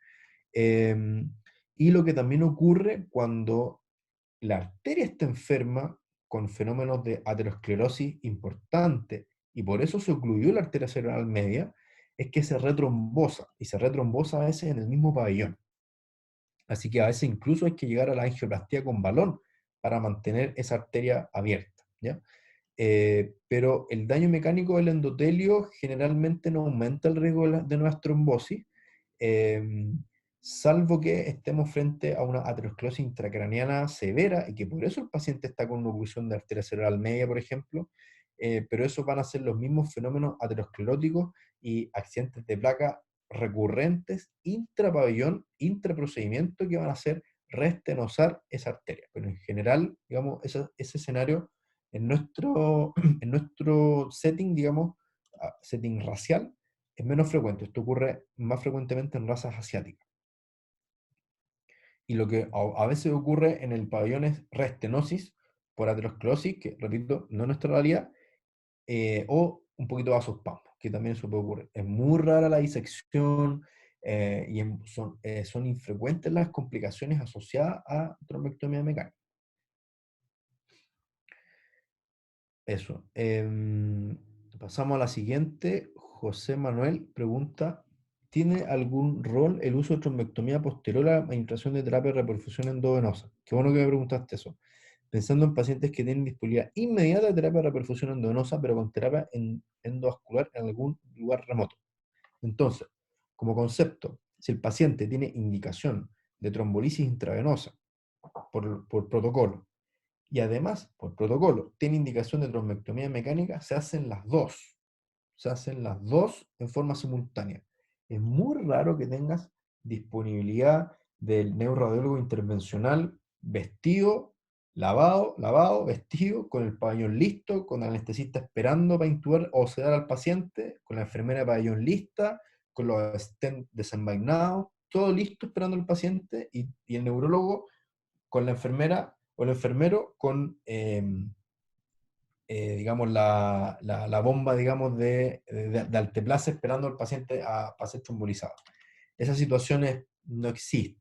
Y lo que también ocurre cuando la arteria está enferma con fenómenos de aterosclerosis importantes, y por eso se ocluyó la arteria cerebral media, es que se retrombosa, y se retrombosa a veces en el mismo pabellón. Así que a veces incluso hay que llegar a la angioplastía con balón para mantener esa arteria abierta, ¿ya? Pero el daño mecánico del endotelio generalmente no aumenta el riesgo de nuevas trombosis, eh, salvo que estemos frente a una aterosclerosis intracraneana severa y que por eso el paciente está con una oclusión de arteria cerebral media, por ejemplo, pero esos van a ser los mismos fenómenos ateroscleróticos y accidentes de placa recurrentes intrapabellón, intraprocedimiento, que van a hacer restenosar esa arteria. Pero en general, digamos, ese escenario en nuestro, en nuestro setting, digamos, setting racial, es menos frecuente. Esto ocurre más frecuentemente en razas asiáticas. Y lo que a veces ocurre en el pabellón es restenosis por aterosclerosis, que repito, no es nuestra realidad, o un poquito de vasospasmo, que también eso puede ocurrir. Es muy rara la disección y son infrecuentes las complicaciones asociadas a trombectomía mecánica. Eso. Pasamos a la siguiente. José Manuel pregunta, ¿tiene algún rol el uso de trombectomía posterior a la administración de terapia de reperfusión endovenosa? Qué bueno que me preguntaste eso. Pensando en pacientes que tienen disponibilidad inmediata de terapia de reperfusión endovenosa, pero con terapia endovascular en algún lugar remoto. Entonces, como concepto, si el paciente tiene indicación de trombolisis intravenosa por protocolo, y además, por protocolo, tiene indicación de trombectomía mecánica, se hacen las dos. Se hacen las dos en forma simultánea. Es muy raro que tengas disponibilidad del neuroradiólogo intervencional vestido, lavado, vestido, con el pabellón listo, con el anestesista esperando para intubar o sedar al paciente, con la enfermera de pabellón lista, con los stents desenvainados, todo listo esperando al paciente, y el neurólogo con la enfermera o el enfermero con, digamos, la bomba, digamos, de alteplase esperando al paciente para ser trombolizado. Esas situaciones no existen.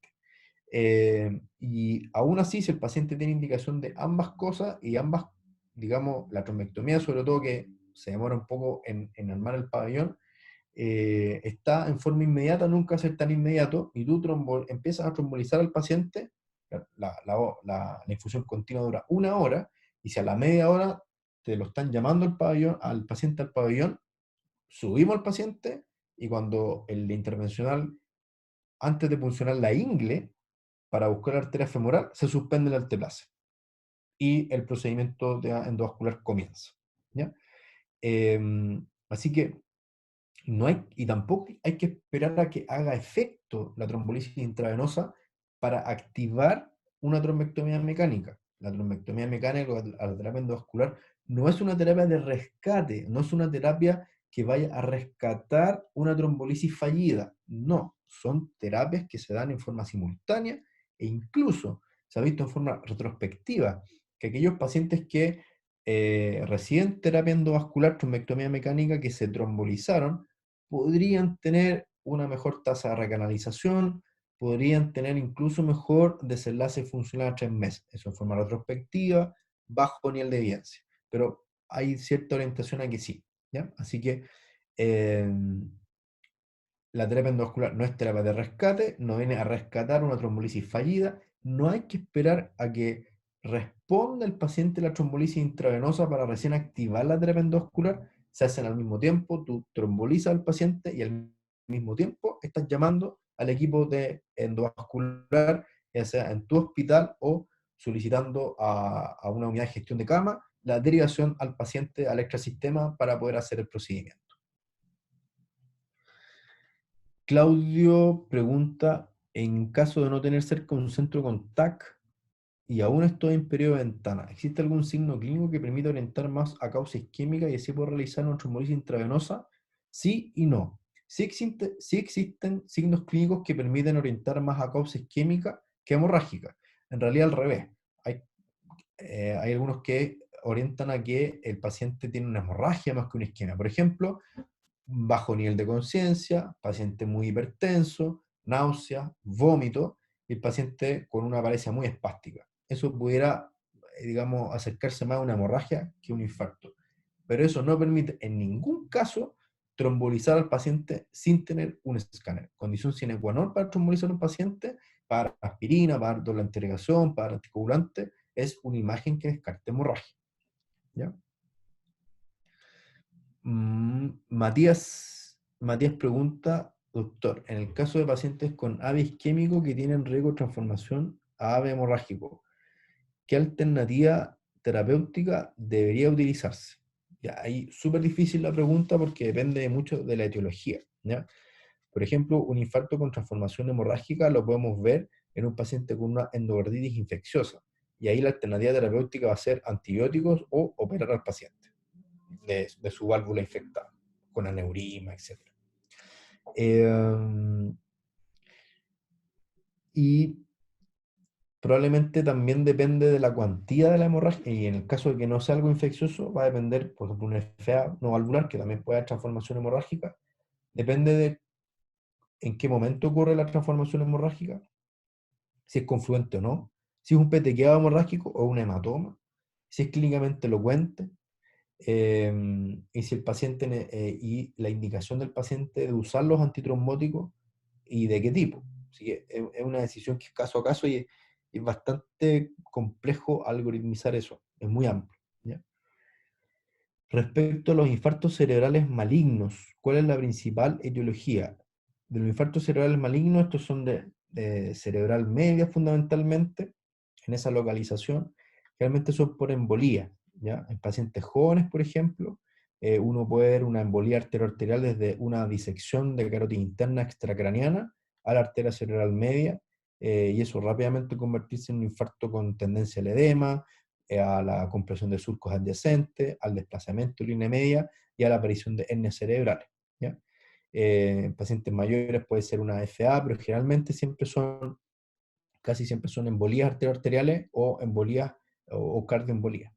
Y aún así, si el paciente tiene indicación de ambas cosas y ambas, digamos, la trombectomía, sobre todo que se demora un poco en armar el pabellón, está en forma inmediata, nunca va a ser tan inmediato, y tú empiezas a trombolizar al paciente, la infusión continua dura 1 hora, y si a la media hora te lo están llamando al paciente al pabellón, subimos al paciente, y cuando el intervencional, antes de funcionar la ingle, para buscar la arteria femoral, se suspende el alteplase, y el procedimiento endovascular comienza, ¿ya? Así que no hay, y tampoco hay que esperar a que haga efecto la trombolisis intravenosa para activar una trombectomía mecánica. La trombectomía mecánica o la terapia endovascular no es una terapia de rescate, no es una terapia que vaya a rescatar una trombolisis fallida. No, son terapias que se dan en forma simultánea, e incluso se ha visto en forma retrospectiva que aquellos pacientes que reciben terapia endovascular, trombectomía mecánica, que se trombolizaron, podrían tener una mejor tasa de recanalización, podrían tener incluso mejor desenlace funcional a 3 meses. Eso en forma retrospectiva, bajo nivel de evidencia. Pero hay cierta orientación a que sí, ¿ya? Así que eh, la terapia endovascular no es terapia de rescate, no viene a rescatar una trombolisis fallida, no hay que esperar a que responda el paciente a la trombolisis intravenosa para recién activar la terapia endovascular, se hacen al mismo tiempo, tú trombolizas al paciente y al mismo tiempo estás llamando al equipo de endovascular, ya sea en tu hospital o solicitando a una unidad de gestión de cama la derivación al paciente al extrasistema para poder hacer el procedimiento. Claudio pregunta, en caso de no tener cerca un centro con TAC y aún estoy en periodo de ventana, ¿existe algún signo clínico que permita orientar más a causa isquémica y así poder realizar una trombosis intravenosa? Sí y no. Sí existen signos clínicos que permiten orientar más a causa isquémica que hemorrágica. En realidad al revés. Hay, hay algunos que orientan a que el paciente tiene una hemorragia más que una isquemia. Por ejemplo, bajo nivel de conciencia, paciente muy hipertenso, náusea, vómito, y el paciente con una paresia muy espástica. Eso pudiera, digamos, acercarse más a una hemorragia que un infarto. Pero eso no permite en ningún caso trombolizar al paciente sin tener un escáner. Condición sine qua non para trombolizar a un paciente, para aspirina, para doble antiagregación, para anticoagulante, es una imagen que descarte hemorragia. ¿Ya? Matías pregunta, doctor, en el caso de pacientes con AVE isquémico que tienen riesgo de transformación a AVE hemorrágico, ¿qué alternativa terapéutica debería utilizarse? Ya, ahí súper difícil la pregunta porque depende mucho de la etiología, ¿ya? Por ejemplo, un infarto con transformación hemorrágica lo podemos ver en un paciente con una endocarditis infecciosa, y ahí la alternativa terapéutica va a ser antibióticos o operar al paciente de su válvula infectada, con aneurisma, etc. Y probablemente también depende de la cuantía de la hemorragia, y en el caso de que no sea algo infeccioso, va a depender, por ejemplo, un FA no valvular, que también puede haber transformación hemorrágica, depende de en qué momento ocurre la transformación hemorrágica, si es confluente o no, si es un petequiado hemorrágico o un hematoma, si es clínicamente elocuente, y si el paciente y la indicación del paciente de usar los antitrombóticos y de qué tipo. Así que es una decisión que es caso a caso y es bastante complejo algoritmizar eso, es muy amplio. ¿Ya? Respecto a los infartos cerebrales malignos, ¿cuál es la principal etiología? De los infartos cerebrales malignos, estos son de cerebral media fundamentalmente, en esa localización, realmente son por embolía, ¿ya? En pacientes jóvenes, por ejemplo, uno puede ver una embolía arterioarterial desde una disección de carótida interna extracraniana a la arteria cerebral media, y eso rápidamente convertirse en un infarto con tendencia al edema, a la compresión de surcos adyacentes, al desplazamiento de línea media y a la aparición de hernias cerebrales. ¿Ya? En pacientes mayores puede ser una FA, pero generalmente casi siempre son embolías arterioarteriales o embolías o cardioembolías.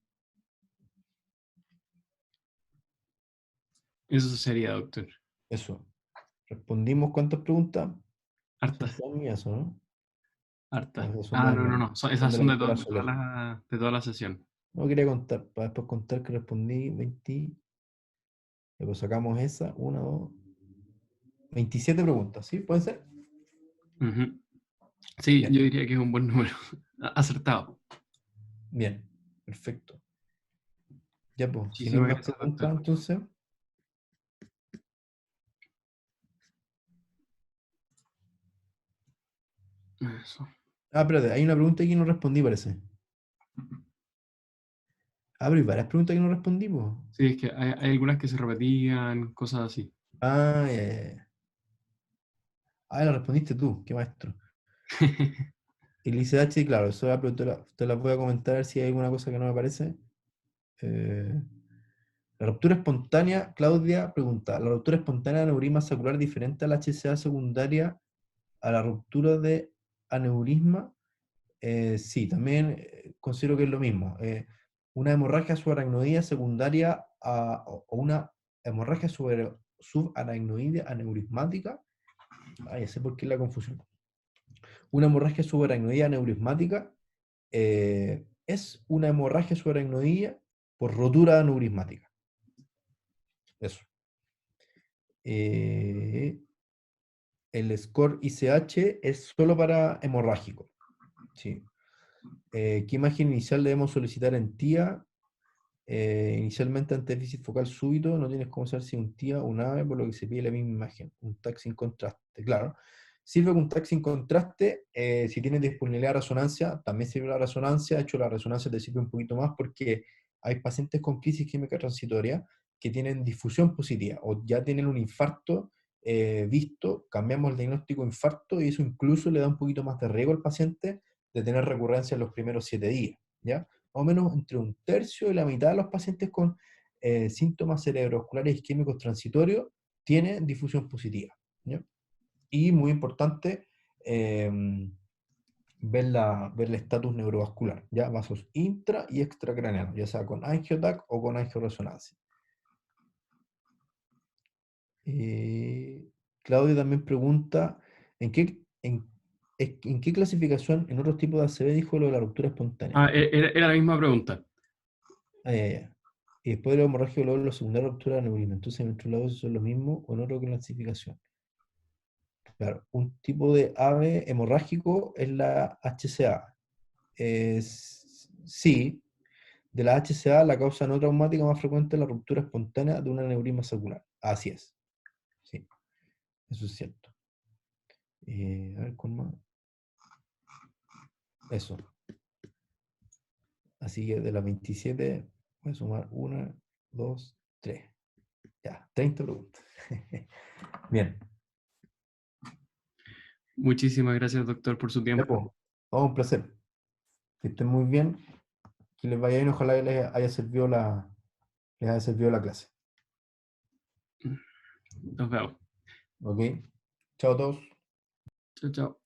Eso sería, doctor. Eso. ¿Respondimos cuántas preguntas? Son Hartas, todas mías, ¿o no? No, hartas. esas son Ah, de no, no, la, no. son Esas de la son doctora de toda Soler. de toda la sesión. No quería contar, para después contar que respondí 20. Luego sacamos esa, una, dos, 27 preguntas, ¿sí? ¿Puede ser? Ujú. Sí, Bien. yo diría que es un buen número. Acertado. Bien, perfecto. Ya pues, si no hay Muchísimas más gracias, preguntas, doctor. entonces. Eso. Ah, espérate, hay una pregunta que no respondí, parece. Ah, pero hay varias preguntas que no respondí, pues. Sí, es que hay algunas que se repetían, cosas así. Ah, ya, ya, ya. Ah, la respondiste tú, qué maestro. Y Lice H, claro, eso pero te la voy a comentar a ver si hay alguna cosa que no me parece. Eh, la ruptura espontánea, Claudia pregunta, ¿la ruptura espontánea de aneurisma sacral diferente a la HCA secundaria a la ruptura de aneurisma? Sí, también considero que es lo mismo. Una hemorragia subaracnoidea secundaria o una hemorragia subaracnoidea aneurismática. Ya sé por qué la confusión. Una hemorragia subaracnoidea aneurismática es una hemorragia subaracnoidea por rotura aneurismática. Eso. Eh, el score ICH es solo para hemorrágico. Sí. ¿Qué imagen inicial debemos solicitar en TIA? Inicialmente ante déficit focal súbito, no tienes cómo saber si un TIA o un AVE, por lo que se pide la misma imagen. Un TAC sin contraste, claro. Sirve con un TAC sin contraste, si tienes disponibilidad de resonancia, también sirve la resonancia. De hecho, la resonancia te sirve un poquito más porque hay pacientes con crisis química transitoria que tienen difusión positiva o ya tienen un infarto visto, cambiamos el diagnóstico de infarto y eso incluso le da un poquito más de riesgo al paciente de tener recurrencia en los primeros 7 días, ¿ya? Más o menos entre un tercio y la mitad de los pacientes con síntomas cerebrovasculares isquémicos transitorios tienen difusión positiva, ¿ya? Y muy importante, ver el estatus neurovascular, ¿ya? Vasos intra y extracraneanos, ya sea con angiotac o con angioresonancia. Claudio también pregunta, ¿en qué clasificación en otros tipos de ACV dijo lo de la ruptura espontánea? Era la misma pregunta. Ah, ya, ya. Y después de la hemorragia luego la segunda ruptura de aneurisma. Entonces, en otro lado eso es lo mismo o en otra clasificación. Claro, un tipo de AVE hemorrágico es la HCA. Sí, de la HCA la causa no traumática más frecuente es la ruptura espontánea de un aneurisma sacral. Así es. Sí, eso es cierto. A ver, ¿cuál más? Eso. Así que de las 27 voy a sumar 1, 2, 3. Ya, 30 preguntas. Bien. Muchísimas gracias, doctor, por su Ya, tiempo. pues, oh, un placer. Que estén muy bien. Que les vaya bien. Ojalá que les haya servido la clase. Nos vemos. ¿Ok? Chao a todos. Chao, chao.